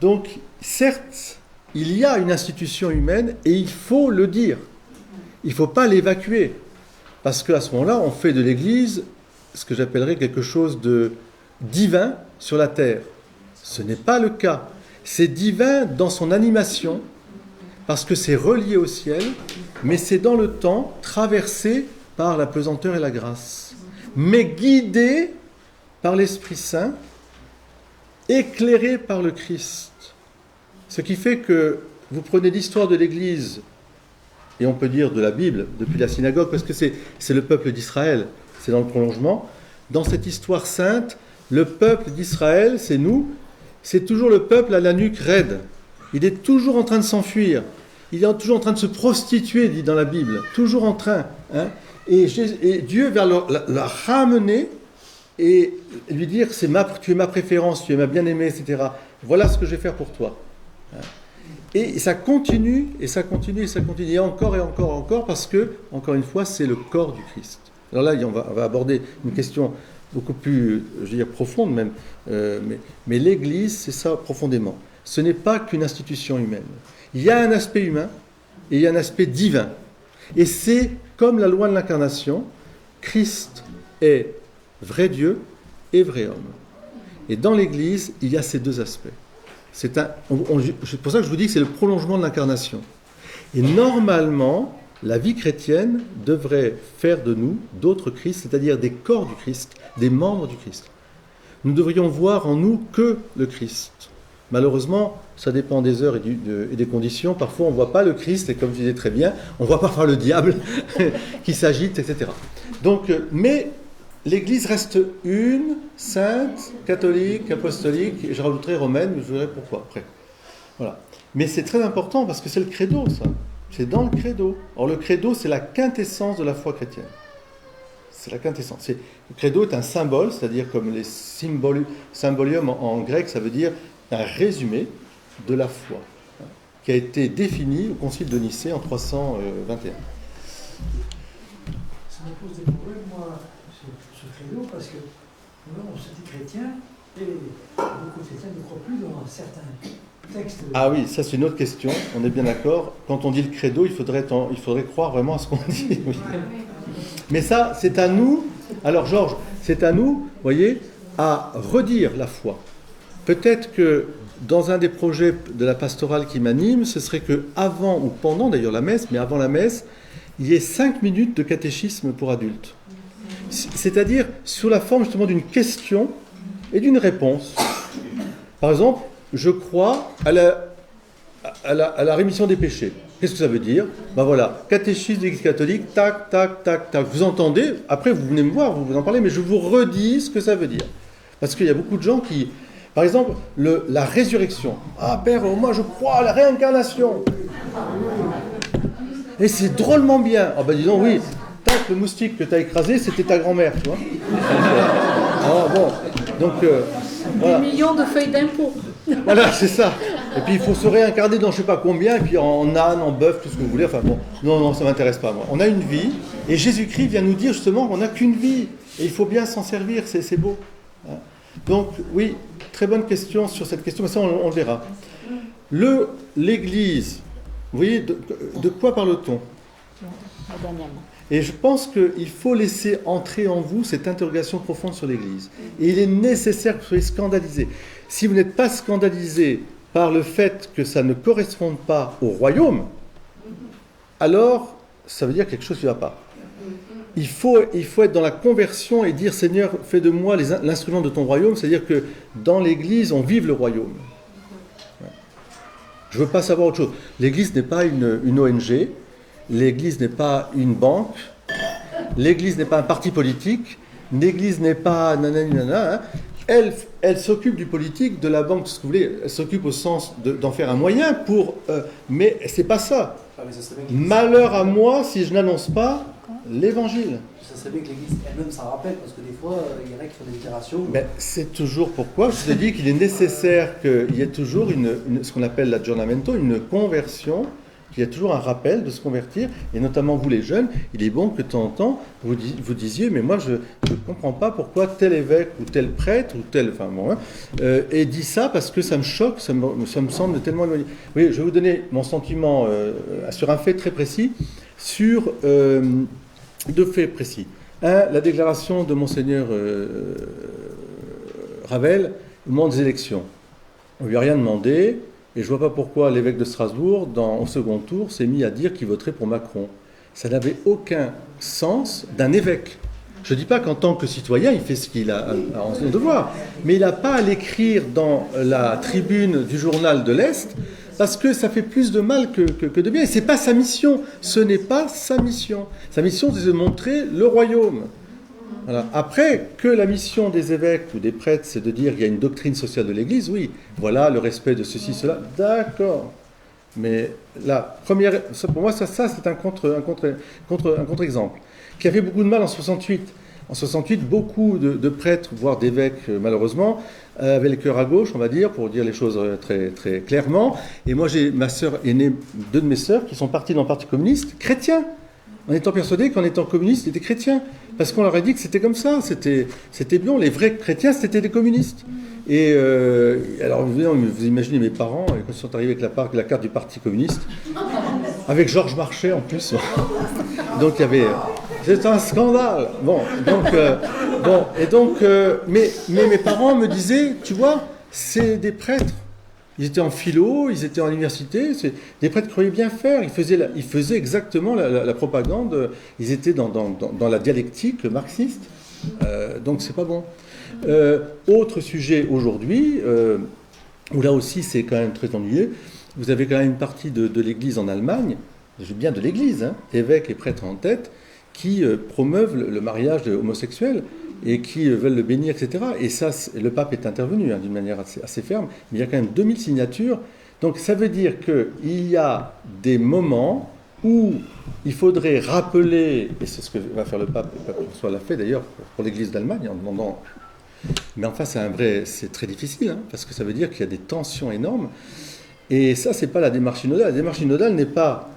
Donc, certes, il y a une institution humaine, et il faut le dire. Il ne faut pas l'évacuer, parce qu'à ce moment-là, on fait de l'Église ce que j'appellerais quelque chose de divin sur la terre. Ce n'est pas le cas. C'est divin dans son animation, parce que c'est relié au ciel, mais c'est dans le temps traversé par la pesanteur et la grâce, mais guidé par l'Esprit Saint, éclairé par le Christ. Ce qui fait que vous prenez l'histoire de l'Église, et on peut dire de la Bible, depuis la synagogue, parce que c'est le peuple d'Israël, c'est dans le prolongement. Dans cette histoire sainte, le peuple d'Israël, c'est nous, c'est toujours le peuple à la nuque raide. Il est toujours en train de s'enfuir. Il est toujours en train de se prostituer, dit dans la Bible. Toujours en train. Hein. Et Dieu va la ramener et lui dire, tu es ma préférence, tu es ma bien-aimée, etc. Voilà ce que je vais faire pour toi. Hein. Et ça continue, et ça continue, et ça continue, et encore, parce que, encore une fois, c'est le corps du Christ. Alors là, on va aborder une question beaucoup plus, je veux dire, profonde même, mais l'Église, c'est ça profondément. Ce n'est pas qu'une institution humaine. Il y a un aspect humain, et il y a un aspect divin. Et c'est comme la loi de l'incarnation, Christ est vrai Dieu et vrai homme. Et dans l'Église, il y a ces deux aspects. C'est pour ça que je vous dis que c'est le prolongement de l'incarnation. Et normalement, la vie chrétienne devrait faire de nous d'autres Christ, c'est-à-dire des corps du Christ, des membres du Christ. Nous devrions voir en nous que le Christ. Malheureusement, ça dépend des heures et des conditions. Parfois, on ne voit pas le Christ, et comme je disais très bien, on voit parfois le diable qui s'agite, etc. Donc, mais l'Église reste une, sainte, catholique, apostolique, et je rajouterai romaine, mais je vous dirai pourquoi après. Voilà. Mais c'est très important parce que c'est le credo, ça. C'est dans le credo. Or, le credo, c'est la quintessence de la foi chrétienne. C'est la quintessence. Le credo est un symbole, c'est-à-dire comme les symbolium en grec, ça veut dire un résumé de la foi, hein, qui a été défini au Concile de Nicée en 321. Ça me pose des problèmes, moi, ce credo, parce que on se dit chrétien, et beaucoup de chrétiens ne croient plus dans certains textes. Ah oui, ça c'est une autre question, on est bien d'accord. Quand on dit le credo, il faudrait croire vraiment à ce qu'on dit. Oui. Mais ça, c'est à nous, alors Georges, c'est à nous, vous voyez, à redire la foi. Peut-être que dans un des projets de la pastorale qui m'anime, ce serait que avant ou pendant d'ailleurs la messe, mais avant la messe, il y ait 5 minutes de catéchisme pour adultes. C'est-à-dire sur la forme justement d'une question et d'une réponse. Par exemple, je crois à la rémission des péchés. Qu'est-ce que ça veut dire ? Ben voilà, catéchisme de l'Église catholique, tac, tac, tac, tac. Vous entendez ? Après, vous venez me voir, vous en parlez, mais je vous redis ce que ça veut dire. Parce qu'il y a beaucoup de gens qui... Par exemple, la résurrection. Ah, Père, moi je crois à la réincarnation. Et c'est drôlement bien. Ah ben dis donc, oui, tac, le moustique que tu as écrasé, c'était ta grand-mère, tu vois. Ah bon, donc... voilà. Des millions de feuilles d'impôts. Voilà, c'est ça. Et puis il faut se réincarner dans je ne sais pas combien, et puis en âne, en bœuf, tout ce que vous voulez. Enfin bon, non, ça ne m'intéresse pas, moi. On a une vie, et Jésus-Christ vient nous dire justement qu'on n'a qu'une vie. Et il faut bien s'en servir, c'est beau. Donc, oui, très bonne question sur cette question, mais ça, on le verra. L'Église, vous voyez, de quoi parle-t-on ? Et je pense qu'il faut laisser entrer en vous cette interrogation profonde sur l'Église. Et il est nécessaire que vous soyez scandalisés. Si vous n'êtes pas scandalisés par le fait que ça ne corresponde pas au royaume, alors ça veut dire quelque chose qui ne va pas. Il faut être dans la conversion et dire « Seigneur, fais de moi l'instrument de ton royaume », c'est-à-dire que dans l'Église, on vive le royaume. Je ne veux pas savoir autre chose. L'Église n'est pas une ONG, l'Église n'est pas une banque, l'Église n'est pas un parti politique, l'Église n'est pas nanana, hein. Elle s'occupe du politique, de la banque, tout ce que vous voulez, elle s'occupe au sens d'en faire un moyen pour... mais c'est pas ça. Malheur à moi si je n'annonce pas l'évangile. Ça serait bien que l'Église elle-même s'en rappelle, parce que des fois, il y en a qui font des itérations. Mais c'est toujours pourquoi je vous ai dit qu'il est nécessaire qu'il y ait toujours ce qu'on appelle l'aggiornamento, une conversion, qu'il y ait toujours un rappel de se convertir, et notamment vous les jeunes, il est bon que de temps en temps, vous disiez, mais moi je ne comprends pas pourquoi tel évêque ou tel prêtre ou tel, enfin bon, hein, et dit ça parce que ça me choque, ça me semble tellement éloigné. Oui, je vais vous donner mon sentiment sur un fait très précis, sur 2 faits précis. Un, la déclaration de Monseigneur Ravel au moment des élections. On ne lui a rien demandé, et je ne vois pas pourquoi l'évêque de Strasbourg, au second tour, s'est mis à dire qu'il voterait pour Macron. Ça n'avait aucun sens d'un évêque. Je ne dis pas qu'en tant que citoyen, il fait ce qu'il a en son devoir, mais il n'a pas à l'écrire dans la tribune du journal de l'Est, parce que ça fait plus de mal que de bien. Et ce n'est pas sa mission. Ce n'est pas sa mission. Sa mission, c'est de montrer le royaume. Voilà. Après, que la mission des évêques ou des prêtres, c'est de dire qu'il y a une doctrine sociale de l'Église, oui, voilà, le respect de ceci, cela, d'accord. Mais la première, pour moi, ça c'est un contre-exemple, qui a fait beaucoup de mal en 68. En 68, beaucoup de prêtres, voire d'évêques, malheureusement, avaient le cœur à gauche, on va dire, pour dire les choses très, très clairement. Et moi, j'ai ma sœur aînée, deux de mes sœurs, qui sont parties dans le Parti communiste, chrétiens, en étant persuadés qu'en étant communistes, ils étaient chrétiens. Parce qu'on leur a dit que c'était comme ça, c'était bien, les vrais chrétiens, c'était des communistes. Et alors, vous imaginez mes parents, quand ils sont arrivés avec la carte du Parti communiste, avec Georges Marchais en plus. Donc il y avait... C'est un scandale. Mais mes parents me disaient, tu vois, c'est des prêtres. Ils étaient en philo, ils étaient en université, des prêtres croyaient bien faire, ils faisaient exactement la propagande, ils étaient dans la dialectique marxiste, donc c'est pas bon. Autre sujet aujourd'hui, où là aussi c'est quand même très ennuyeux, vous avez quand même une partie de l'Église en Allemagne, bien de l'Église, hein, évêques et prêtres en tête, qui promeuvent le mariage homosexuel et qui veulent le bénir, etc. Et ça, le pape est intervenu d'une manière assez ferme, mais il y a quand même 2000 signatures. Donc ça veut dire qu'il y a des moments où il faudrait rappeler, et c'est ce que va faire le pape François l'a fait d'ailleurs pour l'Église d'Allemagne, en demandant... Mais enfin, c'est très difficile, hein, parce que ça veut dire qu'il y a des tensions énormes. Et ça, c'est pas la démarche synodale. La démarche synodale n'est pas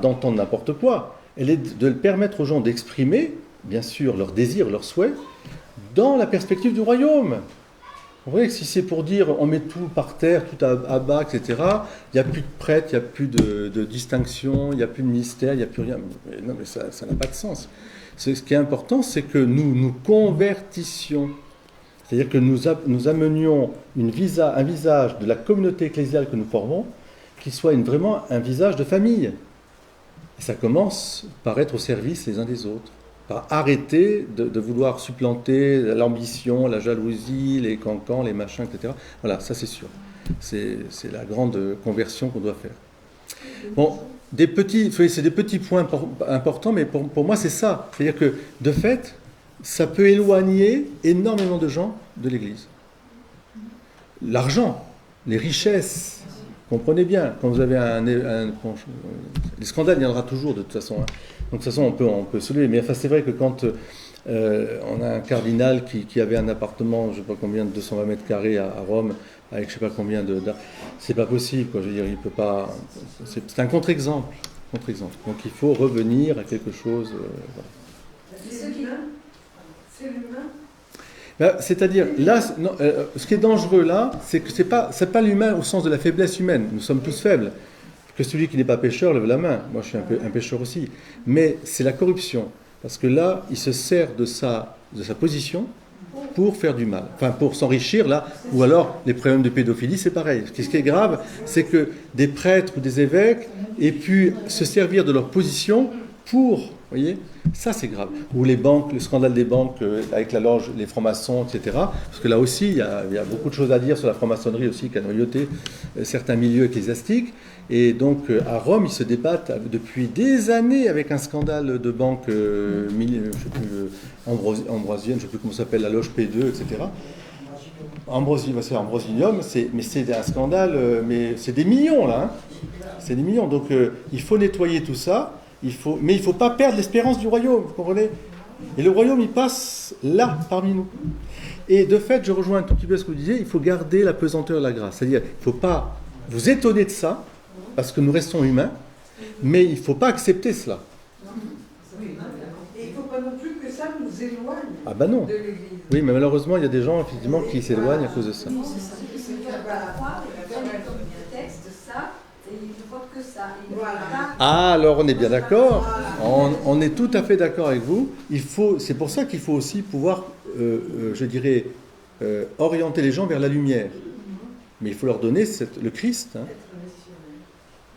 d'entendre n'importe quoi. Elle est de permettre aux gens d'exprimer, bien sûr, leurs désirs, leurs souhaits, dans la perspective du royaume. Vous voyez que si c'est pour dire on met tout par terre, tout à bas, etc., il n'y a plus de prêtres, il n'y a plus de distinction, il n'y a plus de ministère, il n'y a plus rien. Non, mais ça n'a pas de sens. Ce qui est important, c'est que nous convertissions. C'est-à-dire que nous amenions un visage de la communauté ecclésiale que nous formons, qui soit vraiment un visage de famille. Et ça commence par être au service les uns des autres, par arrêter de vouloir supplanter l'ambition, la jalousie, les cancans, les machins, etc. Voilà, ça c'est sûr. C'est la grande conversion qu'on doit faire. Bon, c'est des petits points importants, mais pour moi c'est ça. C'est-à-dire que, de fait, ça peut éloigner énormément de gens de l'Église. L'argent, les richesses... Comprenez bien, quand vous avez les scandales, il y en aura toujours de toute façon. Hein. Donc de toute façon, on peut se lever. Mais enfin, c'est vrai que quand on a un cardinal qui avait un appartement, je ne sais pas combien, de 220 mètres carrés à Rome, avec je ne sais pas combien c'est pas possible, quoi. Je veux dire, il peut pas... C'est un contre-exemple. Donc il faut revenir à quelque chose... Voilà. C'est l'humain. C'est-à-dire, là, ce qui est dangereux là, c'est que c'est pas l'humain au sens de la faiblesse humaine. Nous sommes tous faibles. Que celui qui n'est pas pécheur lève la main. Moi, je suis un pécheur aussi. Mais c'est la corruption. Parce que là, il se sert de sa position pour faire du mal. Enfin, pour s'enrichir, là. Ou alors, les problèmes de pédophilie, c'est pareil. Ce qui est grave, c'est que des prêtres ou des évêques aient pu se servir de leur position pour... Vous voyez, ça c'est grave. Ou les banques, le scandale des banques avec la loge, les francs-maçons, etc. Parce que là aussi, il y a beaucoup de choses à dire sur la franc-maçonnerie aussi, qui a noyauté certains milieux ecclésiastiques. Et donc à Rome, ils se débattent depuis des années avec un scandale de banque, je ne sais plus, ambrosienne, je ne sais plus comment ça s'appelle, la loge P2, etc. Ambrosinium, mais c'est un scandale, mais c'est des millions là. Hein. C'est des millions. Donc il faut nettoyer tout ça. Mais il ne faut pas perdre l'espérance du royaume, vous comprenez ? Et le royaume, il passe là, parmi nous. Et de fait, je rejoins un tout petit peu ce que vous disiez, il faut garder la pesanteur de la grâce. C'est-à-dire, il ne faut pas vous étonner de ça, parce que nous restons humains, mais il ne faut pas accepter cela. Et il ne faut pas non plus que ça nous éloigne non. de l'Église. Oui, mais malheureusement, il y a des gens effectivement qui s'éloignent à cause de ça. Ah, alors on est bien d'accord. On est tout à fait d'accord avec vous. C'est pour ça qu'il faut aussi pouvoir, orienter les gens vers la lumière. Mais il faut leur donner le Christ. Hein.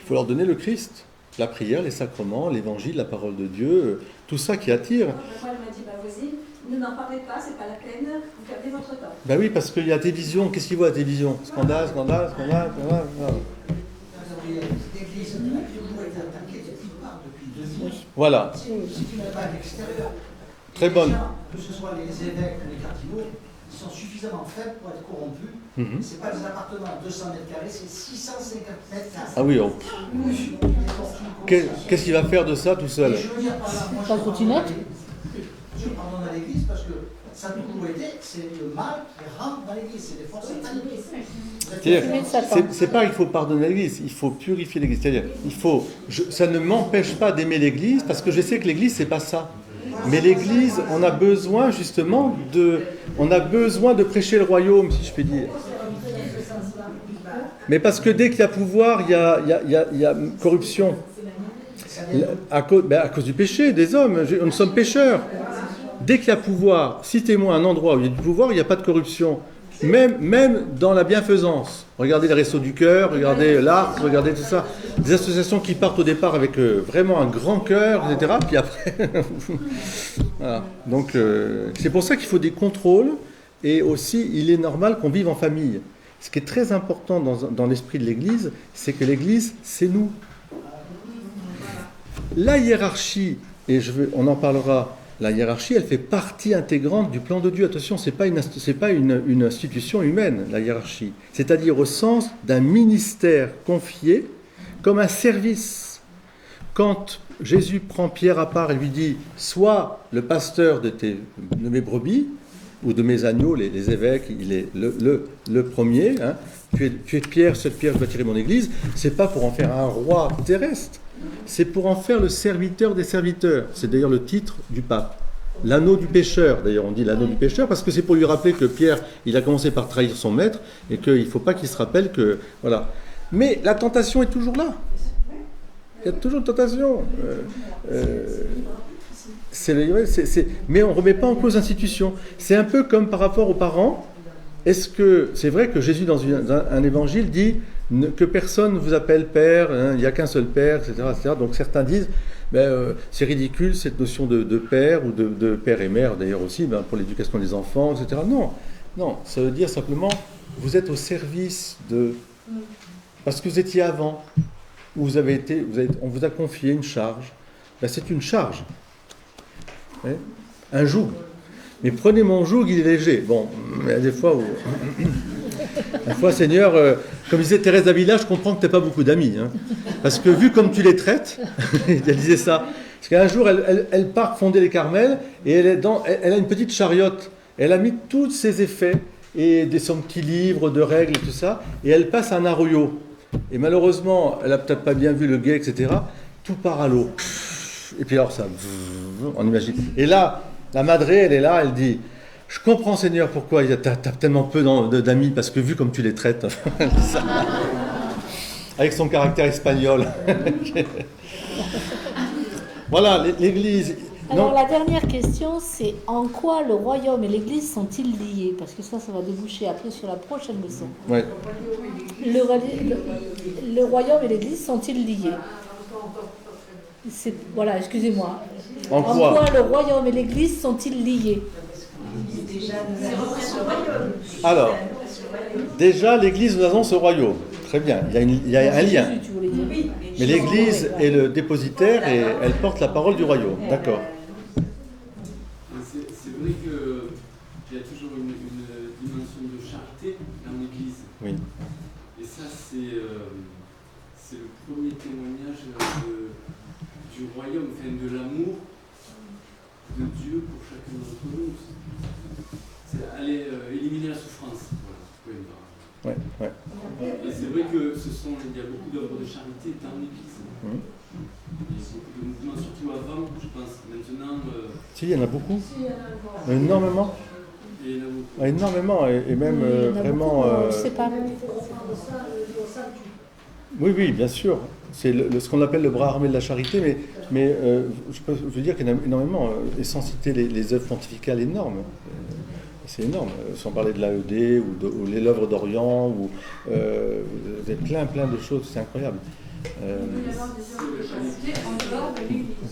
Il faut leur donner le Christ. La prière, les sacrements, l'évangile, la parole de Dieu, tout ça qui attire. Moi, elle m'a dit, vas-y, ne n'en parlez pas, c'est pas la peine, vous perdez votre temps. Ben oui, parce qu'il y a des visions. Qu'est-ce qu'ils voient à des visions ? Scandale. L'Église a toujours été attaquée depuis 2000. Voilà. Si tu n'as pas à l'extérieur. Très bonne. Que ce soit les évêques ou les cardinaux, ils sont suffisamment faibles pour être corrompus. Ce n'est pas des appartements à 200 mètres carrés, c'est 650 mètres carrés. Ah oui, qu'est-ce qu'il va faire de ça tout seul? Je veux dire par là, moi, je pardonne à l'église parce que ça a toujours été, c'est le mal qui rentre dans l'église, c'est des forces sataniques. C'est pas qu'il faut pardonner l'église, il faut purifier l'église. C'est-à-dire, ça ne m'empêche pas d'aimer l'église parce que je sais que l'église, c'est pas ça. Mais l'église, on a besoin justement de prêcher le royaume, si je puis dire. Mais parce que dès qu'il y a pouvoir, il y a corruption. À cause du péché des hommes, nous sommes pécheurs. Dès qu'il y a pouvoir, citez-moi un endroit où il y a du pouvoir, il n'y a pas de corruption. Même dans la bienfaisance. Regardez les Restos du Cœur, regardez l'Arc, regardez tout ça. Des associations qui partent au départ avec vraiment un grand cœur, etc. Puis après... voilà. Donc, c'est pour ça qu'il faut des contrôles. Et aussi, il est normal qu'on vive en famille. Ce qui est très important dans l'esprit de l'Église, c'est que l'Église, c'est nous. La hiérarchie, et on en parlera, la hiérarchie, elle fait partie intégrante du plan de Dieu. Attention, ce n'est pas une institution humaine, la hiérarchie. C'est-à-dire au sens d'un ministère confié comme un service. Quand Jésus prend Pierre à part et lui dit « Sois le pasteur de mes brebis », ou de mes agneaux, les évêques, il est le premier. Hein. Tu es Pierre, cette pierre, je bâtirai mon église. C'est pas pour en faire un roi terrestre, c'est pour en faire le serviteur des serviteurs. C'est d'ailleurs le titre du pape. L'anneau du pécheur, d'ailleurs on dit l'anneau du pécheur, parce que c'est pour lui rappeler que Pierre, il a commencé par trahir son maître, et qu'il ne faut pas qu'il se rappelle que... Voilà. Mais la tentation est toujours là. Il y a toujours une tentation. Mais on ne remet pas en cause l'institution. C'est un peu comme par rapport aux parents. Est-ce que c'est vrai que Jésus, dans un évangile, dit que personne ne vous appelle père, hein, il n'y a qu'un seul père, etc. etc. Donc certains disent, c'est ridicule cette notion de père, ou de père et mère d'ailleurs aussi, pour l'éducation des enfants, etc. Non, ça veut dire simplement, vous êtes au service de... Parce que vous étiez avant, où on vous a confié une charge. C'est une charge. Un joug. Mais prenez mon joug, il est léger. Bon, il y a des fois où... Une fois, Seigneur, comme disait Thérèse d'Avila, je comprends que tu n'as pas beaucoup d'amis. Hein, parce que vu comme tu les traites, elle disait ça. Parce qu'un jour, elle part fonder les Carmels, et elle a une petite chariote. Elle a mis tous ses effets, et son petit livre de règles et tout ça, et elle passe un arroyo. Et malheureusement, elle n'a peut-être pas bien vu le guet, etc. Tout part à l'eau. Et puis alors ça, on imagine. Et là, la madré, elle est là, elle dit, je comprends Seigneur pourquoi t'as tellement peu d'amis, parce que vu comme tu les traites, avec son caractère espagnol. Voilà, l'Église... Alors la dernière question, c'est en quoi le royaume et l'Église sont-ils liés? Parce que ça va déboucher après sur la prochaine leçon. Ouais. Le royaume et l'Église sont-ils liés? Voilà, excusez-moi. En quoi le royaume et l'Église sont-ils liés? Alors, déjà, l'Église nous annonce ce royaume. Très bien, il y a un lien. Mais l'Église est le dépositaire et elle porte la parole du royaume. D'accord. C'est vrai qu'il y a toujours une dimension de charité dans l'Église. Oui. Et ça, c'est le premier témoignage du royaume, de l'amour de Dieu pour chacun d'entre nous. C'est aller éliminer la souffrance. Voilà. Ouais. Et c'est vrai que il y a beaucoup d'œuvres de charité dans l'Église. Il y a beaucoup de mouvements, surtout avant, je pense. Maintenant... Si, il y en a beaucoup. Énormément. Énormément, et même vraiment... Je ne sais pas. Oui, bien sûr. C'est ce qu'on appelle le bras armé de la charité, mais je veux dire qu'il y en a énormément, et sans citer les œuvres pontificales énormes. C'est énorme, sans parler de l'AED ou l'œuvre d'Orient, ou plein de choses, c'est incroyable.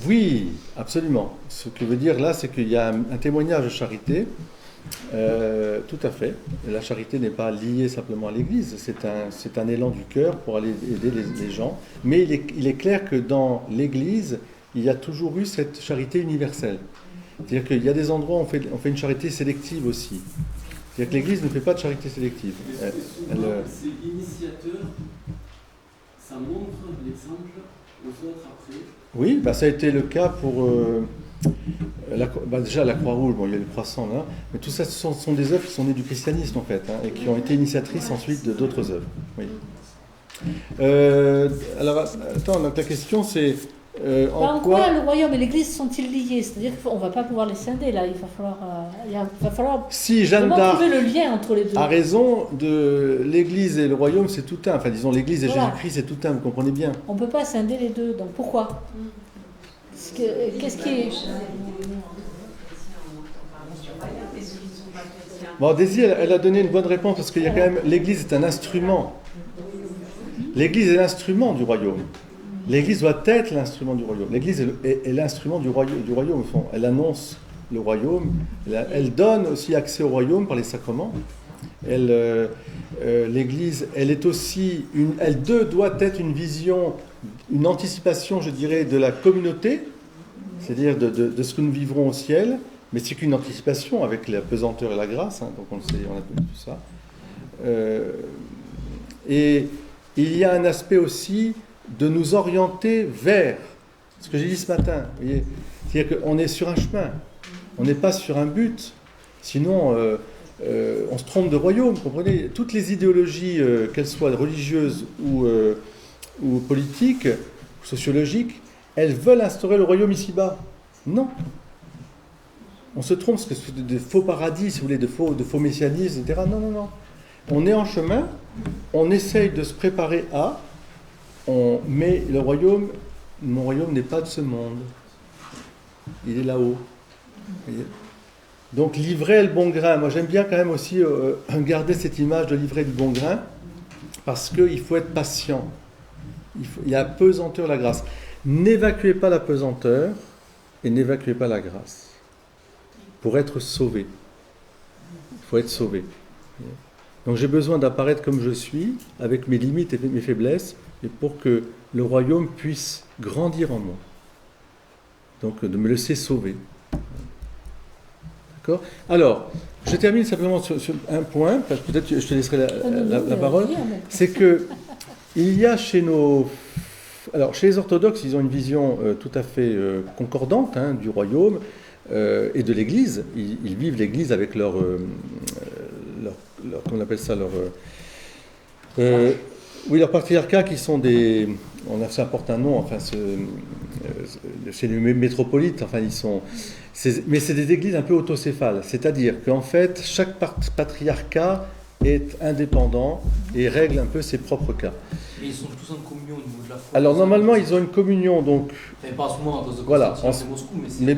Oui, absolument. Ce que veut dire là, c'est qu'il y a un témoignage de charité, tout à fait. La charité n'est pas liée simplement à l'Église, c'est un élan du cœur pour aller aider les gens. Mais il est clair que dans l'Église, il y a toujours eu cette charité universelle. C'est-à-dire qu'il y a des endroits où on fait une charité sélective aussi. C'est-à-dire que l'Église ne fait pas de charité sélective. C'est initiateur, ça montre l'exemple aux autres après. Oui, ça a été le cas pour déjà la Croix-Rouge, il y a le croissant là, mais tout ça ce sont des œuvres qui sont nées du christianisme en fait, et qui ont été initiatrices ensuite d'autres œuvres. Oui. Alors, attends, donc la question c'est en quoi le royaume et l'Église sont-ils liés? C'est-à-dire qu'on ne va pas pouvoir les scinder là, il va falloir si Jeanne d'Arc trouver le lien entre les deux. A raison, de l'Église et le royaume c'est tout un, enfin disons l'Église et Jésus-Christ c'est tout un, vous comprenez bien. On ne peut pas scinder les deux, donc pourquoi? Qu'est-ce qui est... Bon, Daisy, elle a donné une bonne réponse parce qu'il y a quand même... L'Église est un instrument. L'Église est l'instrument du royaume. L'Église doit être l'instrument du royaume. l'Église est l'instrument du royaume, au fond. Elle annonce le royaume. Elle donne aussi accès au royaume par les sacrements. L'Église, elle est aussi... Elle doit être une vision, une anticipation, je dirais, de la communauté, c'est-à-dire de ce que nous vivrons au ciel. Mais c'est qu'une anticipation avec la pesanteur et la grâce, donc on le sait, on a tout ça. Et il y a un aspect aussi de nous orienter vers ce que j'ai dit ce matin. Vous voyez, c'est-à-dire qu'on est sur un chemin, on n'est pas sur un but. Sinon, on se trompe de royaume. Vous comprenez ? Toutes les idéologies, qu'elles soient religieuses ou politiques, ou sociologiques, elles veulent instaurer le royaume ici-bas. Non. On se trompe, parce que c'est des faux paradis, si vous voulez, de faux messianisme, etc. Non, non, non. On est en chemin, on essaye de se préparer à, mais le royaume, mon royaume n'est pas de ce monde. Il est là-haut. Donc livrer le bon grain. Moi j'aime bien quand même aussi garder cette image de livrer du bon grain, parce qu'il faut être patient. Il y a pesanteur, la grâce. N'évacuez pas la pesanteur et n'évacuez pas la grâce. Pour être sauvé. Il faut être sauvé. Donc j'ai besoin d'apparaître comme je suis, avec mes limites et mes faiblesses, et pour que le royaume puisse grandir en moi. Donc de me laisser sauver. D'accord ? Alors, je termine simplement sur un point, parce que peut-être je te laisserai la parole, c'est que il y a chez nos... Alors chez les orthodoxes, ils ont une vision tout à fait concordante du royaume, et de l'Église. Ils vivent l'Église avec leur comment on appelle ça, leur patriarcat, qui sont des... ça porte un nom, enfin, c'est les métropolites, enfin, mais c'est des églises un peu autocéphales, c'est-à-dire qu'en fait, chaque patriarcat est indépendant et règle un peu ses propres cas. Mais ils sont tous en communion au niveau de la foi. Alors normalement ils ont une communion, donc... Enfin, pas en ce moment à cause de voilà, Moscou, mais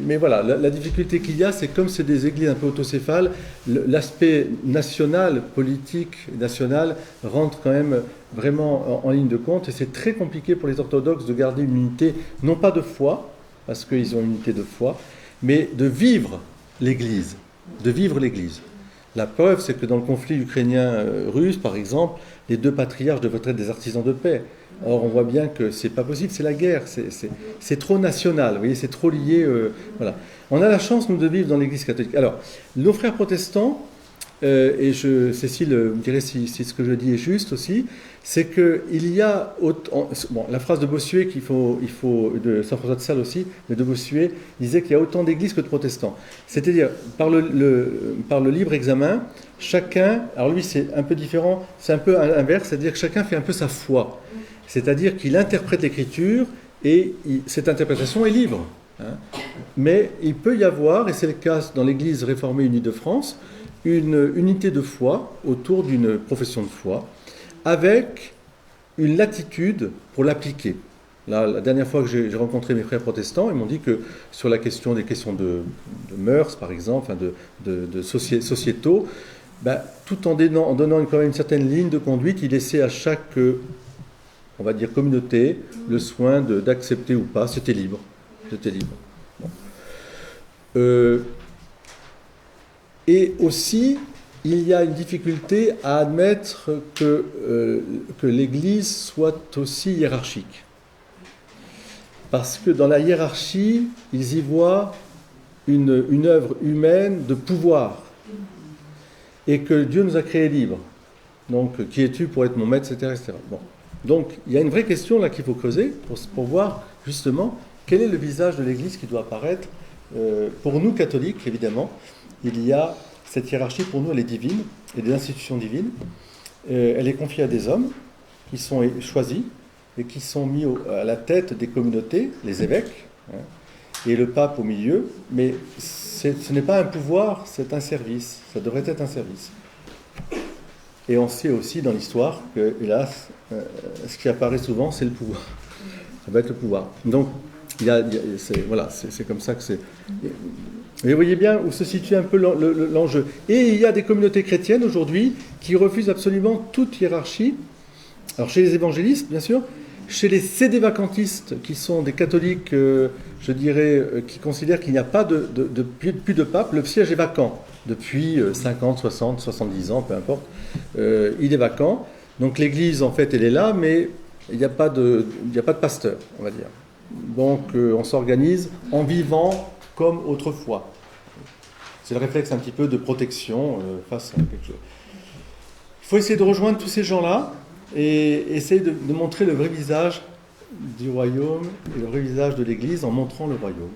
mais voilà, la difficulté qu'il y a, c'est comme c'est des églises un peu autocéphales, l'aspect national, politique, national, rentre quand même vraiment en ligne de compte, et c'est très compliqué pour les orthodoxes de garder une unité, non pas de foi, parce qu'ils ont une unité de foi, mais de vivre l'Église, La preuve, c'est que dans le conflit ukrainien-russe, par exemple, les deux patriarches devraient être des artisans de paix. Or, on voit bien que c'est pas possible, c'est la guerre, c'est trop national, vous voyez, c'est trop lié. Voilà. On a la chance, nous, de vivre dans l'Église catholique. Alors, nos frères protestants, et Cécile me dirait si ce que je dis est juste aussi, c'est qu'il y a... la phrase de Bossuet de Saint François de Sales aussi, mais de Bossuet, disait qu'il y a autant d'églises que de protestants. C'est-à-dire, par le libre examen, chacun... Alors lui, c'est un peu différent, c'est un peu inverse, c'est-à-dire que chacun fait un peu sa foi. C'est-à-dire qu'il interprète l'Écriture, et cette interprétation est libre. Mais il peut y avoir, et c'est le cas dans l'Église réformée unie de France, une unité de foi autour d'une profession de foi, avec une latitude pour l'appliquer. Là, la dernière fois que j'ai rencontré mes frères protestants, ils m'ont dit que sur des questions de mœurs, par exemple, de sociétaux, tout en donnant quand même une certaine ligne de conduite, ils laissaient à chaque, on va dire, communauté le soin d'accepter ou pas. C'était libre. Bon. Et aussi, il y a une difficulté à admettre que l'Église soit aussi hiérarchique. Parce que dans la hiérarchie, ils y voient une œuvre humaine de pouvoir, et que Dieu nous a créés libres. Donc, qui es-tu pour être mon maître, etc. etc. Bon. Donc, il y a une vraie question là qu'il faut creuser pour voir justement quel est le visage de l'Église qui doit apparaître. Pour nous, catholiques, évidemment, il y a cette hiérarchie, pour nous, elle est divine, et des institutions divines. Elle est confiée à des hommes qui sont choisis et qui sont mis à la tête des communautés, les évêques, hein, et le pape au milieu, mais ce n'est pas un pouvoir, c'est un service, ça devrait être un service. Et on sait aussi dans l'histoire que, hélas, ce qui apparaît souvent, c'est le pouvoir. Ça va être le pouvoir. Donc, c'est comme ça que c'est... Et vous voyez bien où se situe un peu l'enjeu. Et il y a des communautés chrétiennes aujourd'hui qui refusent absolument toute hiérarchie. Alors chez les évangélistes, bien sûr, chez les sédévacantistes, qui sont des catholiques, je dirais, qui considèrent qu'il n'y a pas plus de pape, le siège est vacant depuis 50, 60, 70 ans, peu importe. Il est vacant. Donc l'Église, en fait, elle est là, mais il n'y a pas de pasteur, on va dire. Donc on s'organise en vivant comme autrefois. C'est le réflexe un petit peu de protection face à quelque chose. Il faut essayer de rejoindre tous ces gens-là et essayer de montrer le vrai visage du royaume et le vrai visage de l'Église en montrant le royaume.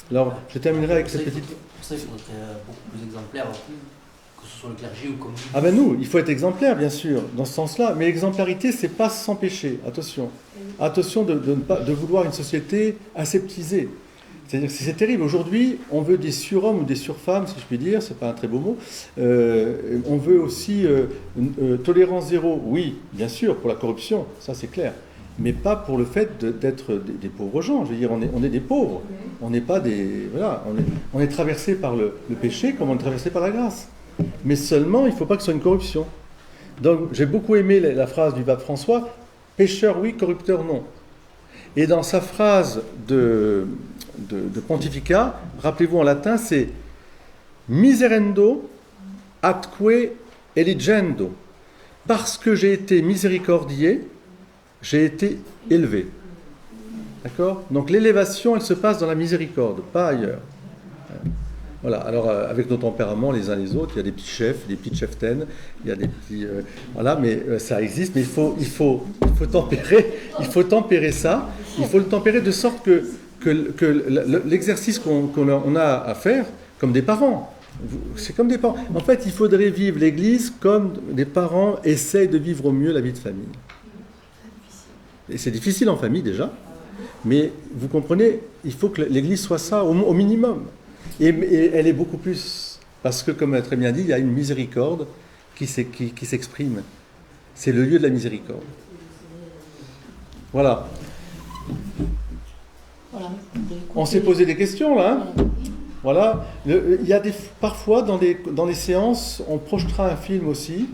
Alors, je terminerai avec cette petite... Pour ça, il faudrait être beaucoup plus exemplaire, que ce soit le clergé ou comme... Ah ben nous, il faut être exemplaire, bien sûr, dans ce sens-là. Mais l'exemplarité, c'est pas sans péché. Attention. Attention de vouloir une société aseptisée. C'est-à-dire que c'est terrible. Aujourd'hui, on veut des surhommes ou des surfemmes, si je puis dire, c'est pas un très beau mot. On veut aussi tolérance zéro. Oui, bien sûr, pour la corruption, ça c'est clair. Mais pas pour le fait d'être des pauvres gens. Je veux dire, on est des pauvres. On n'est pas des... Voilà, on est traversé par le péché comme on est traversé par la grâce. Mais seulement, il ne faut pas que ce soit une corruption. Donc, j'ai beaucoup aimé la phrase du pape François, « pécheur oui, corrupteur non ». Et dans sa phrase de pontificat, rappelez-vous en latin, c'est « miserendo atque eligendo ». Parce que j'ai été miséricordié, j'ai été élevé. D'accord ? Donc l'élévation, elle se passe dans la miséricorde, pas ailleurs. Voilà, alors avec nos tempéraments les uns les autres, il y a des petits chefs, des petites cheftaines, il y a des petits... voilà, mais ça existe, mais il faut tempérer ça, il faut le tempérer de sorte que l'exercice qu'on a à faire, comme des parents, c'est comme des parents. En fait, il faudrait vivre l'Église comme des parents essayent de vivre au mieux la vie de famille. Et c'est difficile en famille déjà, mais vous comprenez, il faut que l'Église soit ça au minimum. Et elle est beaucoup plus, parce que comme elle a très bien dit, il y a une miséricorde qui s'exprime. C'est le lieu de la miséricorde. Voilà. On s'est posé des questions là. Hein, voilà. Il y a parfois dans les séances, on projetera un film aussi,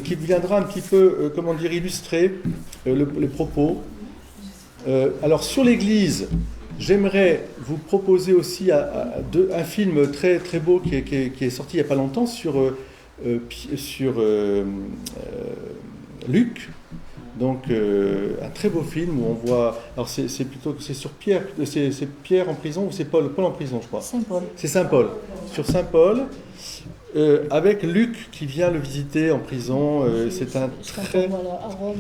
qui viendra un petit peu, illustrer les propos. Alors sur l'Église, j'aimerais vous proposer aussi un film très, très beau qui est sorti il n'y a pas longtemps sur Luc. Donc un très beau film où on voit... Alors c'est sur Pierre, c'est Pierre en prison ou c'est Paul en prison, je crois. Saint-Paul. C'est Saint-Paul. Sur Saint-Paul, avec Luc qui vient le visiter en prison. C'est un très... À Rome,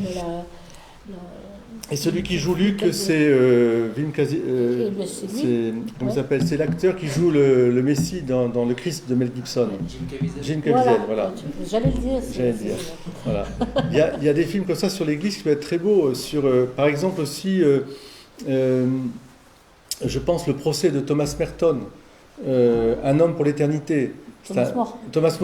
Et celui qui joue Luc, c'est comment il s'appelle ? C'est l'acteur qui joue le Messie dans le Christ de Mel Gibson. Jim Caviezel, voilà. J'allais le dire. Voilà. Il y a des films comme ça sur l'Église qui peuvent être très beaux. Par exemple aussi, je pense le procès de Thomas Merton, Un homme pour l'éternité. Thomas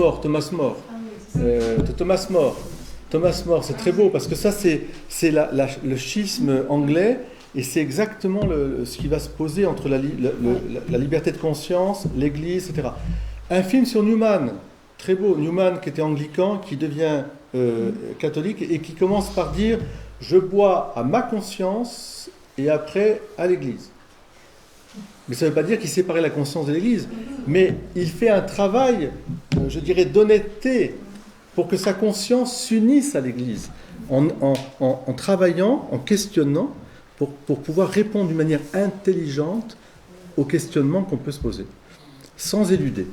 More, c'est très beau parce que ça c'est le schisme anglais et c'est exactement ce qui va se poser entre la liberté de conscience, l'Église, etc. Un film sur Newman, très beau, Newman qui était anglican, qui devient catholique et qui commence par dire « je bois à ma conscience et après à l'Église ». Mais ça ne veut pas dire qu'il séparait la conscience de l'Église, mais il fait un travail, je dirais, d'honnêteté pour que sa conscience s'unisse à l'Église, en travaillant, en questionnant, pour pouvoir répondre d'une manière intelligente aux questionnements qu'on peut se poser, sans éluder.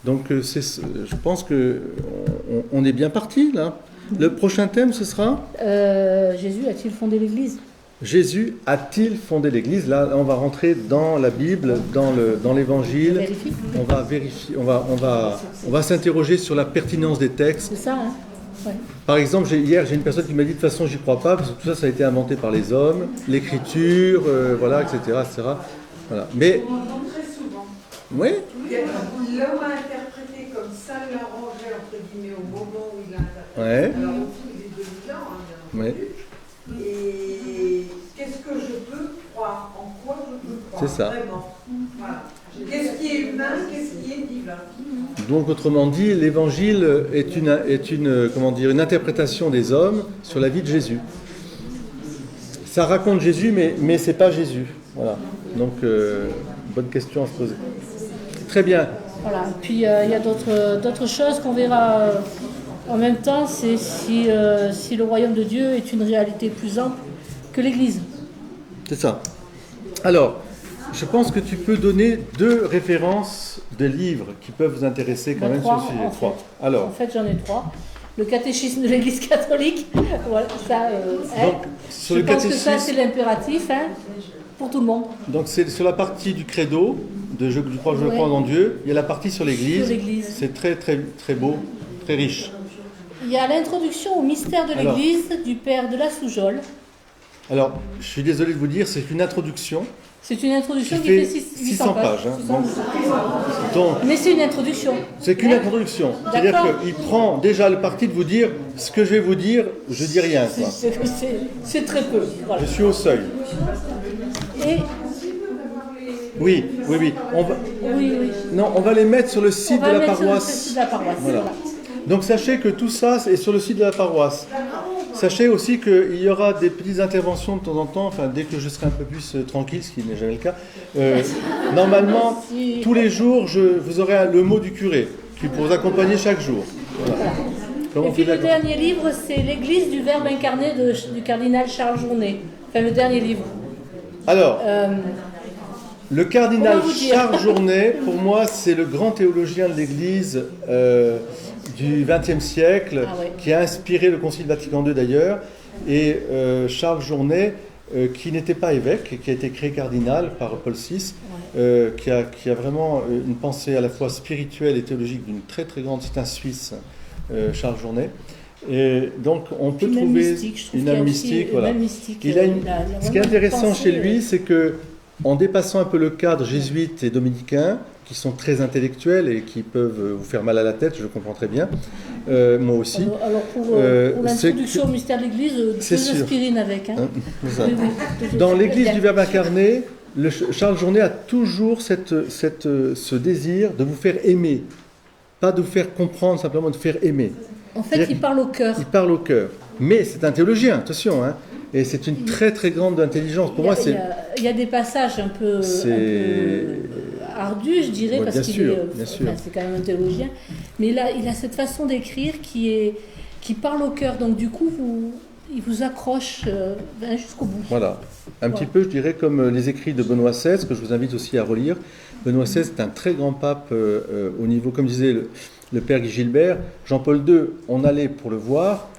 Donc, je pense qu'on est bien parti, là. Le prochain thème, ce sera Jésus a-t-il fondé l'Église ? Jésus a-t-il fondé l'Église ? Là, on va rentrer dans la Bible, dans l'Évangile. On va vérifier, on va s'interroger sur la pertinence des textes. C'est ça, hein ? Ouais. Par exemple, hier, j'ai une personne qui m'a dit de toute façon, j'y crois pas, parce que tout ça, ça a été inventé par les hommes, l'écriture, voilà, etc., etc. Voilà. Mais On entend très souvent. Oui. L'homme a interprété comme ça l'arrangeait, entre guillemets, au moment où il a interprété. Ouais. Alors au fil des 2000 ans, bien entendu. Et qu'est-ce que je peux croire? En quoi je peux croire? C'est ça. Vraiment. Voilà. Qu'est-ce qui est humain? Qu'est-ce qui est divin? Donc, autrement dit, l'Évangile est une interprétation des hommes sur la vie de Jésus. Ça raconte Jésus, mais c'est pas Jésus. Voilà. Donc, bonne question à se poser. Très bien. Voilà. Puis il y a d'autres choses qu'on verra en même temps, c'est si le royaume de Dieu est une réalité plus ample que l'Église. C'est ça. Alors, je pense que tu peux donner 2 références de livres qui peuvent vous intéresser quand même sur le sujet. 3. Alors. En fait, j'en ai 3. Le catéchisme de l'Église catholique. Voilà, ça. Donc, sur je le pense catéchisme, que ça, c'est l'impératif, pour tout le monde. Donc, c'est sur la partie du credo, de je crois en Dieu. Il y a la partie sur l'Église. C'est très, très, très beau, très riche. Il y a l'introduction au mystère de l'Église du père de la Soujole. Alors, je suis désolé de vous dire, c'est une introduction. C'est une introduction qui fait 600 pages. Donc, mais c'est une introduction. C'est qu'une introduction. C'est-à-dire qu'il prend déjà le parti de vous dire ce que je vais vous dire, je dis rien. C'est très peu. Voilà. Je suis au seuil. Et... Oui. Non, on va les mettre sur le site de la paroisse. Voilà. Donc sachez que tout ça est sur le site de la paroisse. Sachez aussi qu'il y aura des petites interventions de temps en temps, enfin dès que je serai un peu plus tranquille, ce qui n'est jamais le cas. Normalement, tous les jours, vous aurez le mot du curé qui pour vous accompagner chaque jour. Voilà. Et puis le dernier livre, c'est l'Église du Verbe incarné du cardinal Charles Journet. Enfin, le dernier livre. Alors, le cardinal Charles Journet, pour moi, c'est le grand théologien de l'Église du XXe siècle, qui a inspiré le Concile Vatican II d'ailleurs, et Charles Journet, qui n'était pas évêque, qui a été créé cardinal par Paul VI, qui a vraiment une pensée à la fois spirituelle et théologique d'une très très grande, c'est un Suisse, Charles Journet. Et donc on peut trouver une âme mystique. Voilà. Ce qui est intéressant chez lui, c'est que en dépassant un peu le cadre jésuite et dominicain, qui sont très intellectuels et qui peuvent vous faire mal à la tête, je comprends très bien, moi aussi. Alors pour l'introduction au mystère de l'Église, deux aspirines avec. Hein. Dans l'Église du Verbe incarné, Charles Journet a toujours ce désir de vous faire aimer, pas de vous faire comprendre, simplement de vous faire aimer. En fait, il parle au cœur. Il parle au cœur. Mais c'est un théologien, attention, hein. Et c'est une très très grande intelligence. Pour moi, c'est. Il y a des passages un peu ardus, je dirais, parce qu'il c'est quand même un théologien. Mais là, il a cette façon d'écrire qui parle au cœur. Donc du coup, il vous accroche jusqu'au bout. Voilà. Un petit peu, je dirais, comme les écrits de Benoît XVI, que je vous invite aussi à relire. Benoît XVI est un très grand pape au niveau, comme disait le père Guy Gilbert. Jean-Paul II, on allait pour le voir.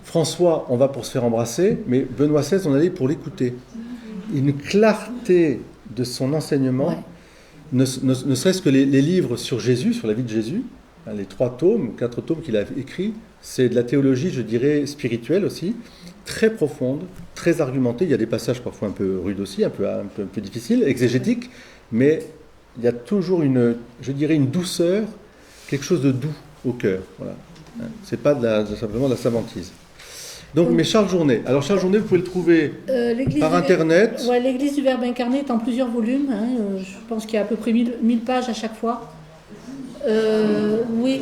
François, on va pour se faire embrasser, mais Benoît XVI, on allait pour l'écouter. Une clarté de son enseignement, ne serait-ce que les livres sur Jésus, sur la vie de Jésus, les 4 tomes qu'il a écrits, c'est de la théologie, je dirais, spirituelle aussi, très profonde, très argumentée. Il y a des passages parfois un peu rudes aussi, un peu difficiles, exégétiques, mais il y a toujours une douceur, quelque chose de doux au cœur. Voilà. C'est pas simplement de la savantise. Donc, mais Charles Journet. Alors, Charles Journet, vous pouvez le trouver par Internet. L'Église du Verbe incarné est en plusieurs volumes. Je pense qu'il y a à peu près 1000 pages à chaque fois. Oui.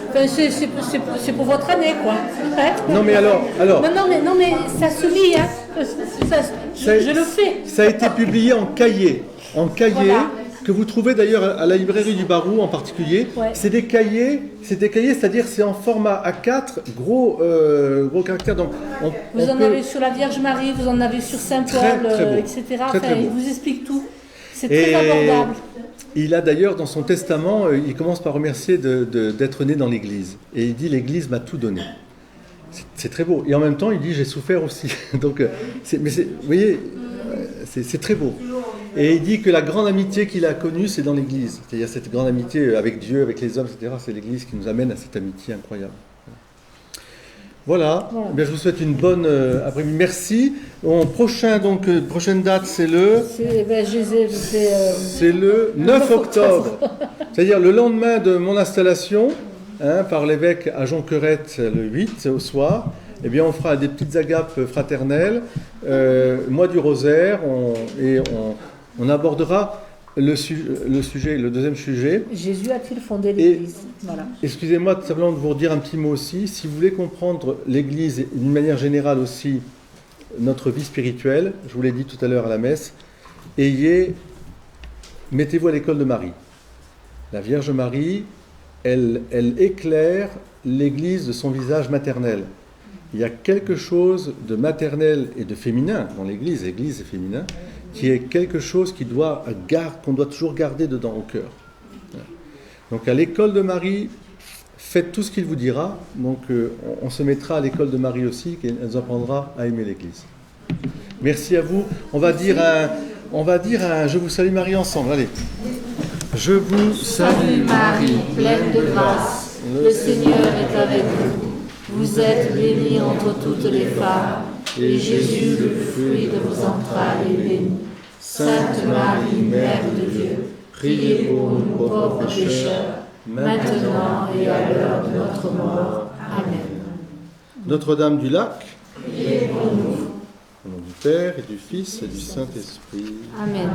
Enfin, c'est pour votre année, quoi. Hein? Non, mais alors... Non, mais ça se lit. Hein. Je le fais. Ça a été publié en cahier. Voilà. que vous trouvez d'ailleurs à la librairie du Barou en particulier. Ouais. C'est des cahiers, c'est-à-dire c'est en format A4, gros caractère. Donc vous en avez sur la Vierge Marie, vous en avez sur Saint-Paul, etc. Il vous explique tout. C'est très abordable. Il a d'ailleurs dans son testament, il commence par remercier d'être né dans l'Église. Et il dit l'Église m'a tout donné. C'est très beau. Et en même temps, il dit j'ai souffert aussi. Donc, vous voyez, c'est très beau. Et il dit que la grande amitié qu'il a connue, c'est dans l'Église. C'est-à-dire cette grande amitié avec Dieu, avec les hommes, etc. C'est l'Église qui nous amène à cette amitié incroyable. Voilà. Bien, je vous souhaite une bonne après-midi. Merci. Prochaine date, c'est le... C'est le 9 octobre. C'est-à-dire le lendemain de mon installation, par l'évêque à Jonquerette, le 8 au soir. Eh bien, on fera des petites agapes fraternelles, mois du rosaire, on abordera le deuxième sujet. Jésus a-t-il fondé l'Église? Voilà. Excusez-moi simplement de vous redire un petit mot aussi. Si vous voulez comprendre l'Église et d'une manière générale aussi notre vie spirituelle, je vous l'ai dit tout à l'heure à la messe, mettez-vous à l'école de Marie. La Vierge Marie, elle éclaire l'Église de son visage maternel. Il y a quelque chose de maternel et de féminin dans l'Église. L'Église est féminin, qui est quelque chose qu'on doit toujours garder dedans au cœur. Donc à l'école de Marie, faites tout ce qu'il vous dira. Donc on se mettra à l'école de Marie aussi, qui nous apprendra à aimer l'Église. Merci à vous. On va dire un Je vous salue Marie ensemble. Allez. Je vous salue Marie, pleine de grâce. Le Seigneur est avec vous. Vous êtes bénie entre toutes les femmes, et Jésus, le fruit de vos entrailles, est béni. Sainte Marie, Mère de Dieu, priez pour nous pauvres pécheurs, maintenant et à l'heure de notre mort. Amen. Notre-Dame du Lac, priez pour nous. Au nom du Père et du Fils et du Saint-Esprit. Amen.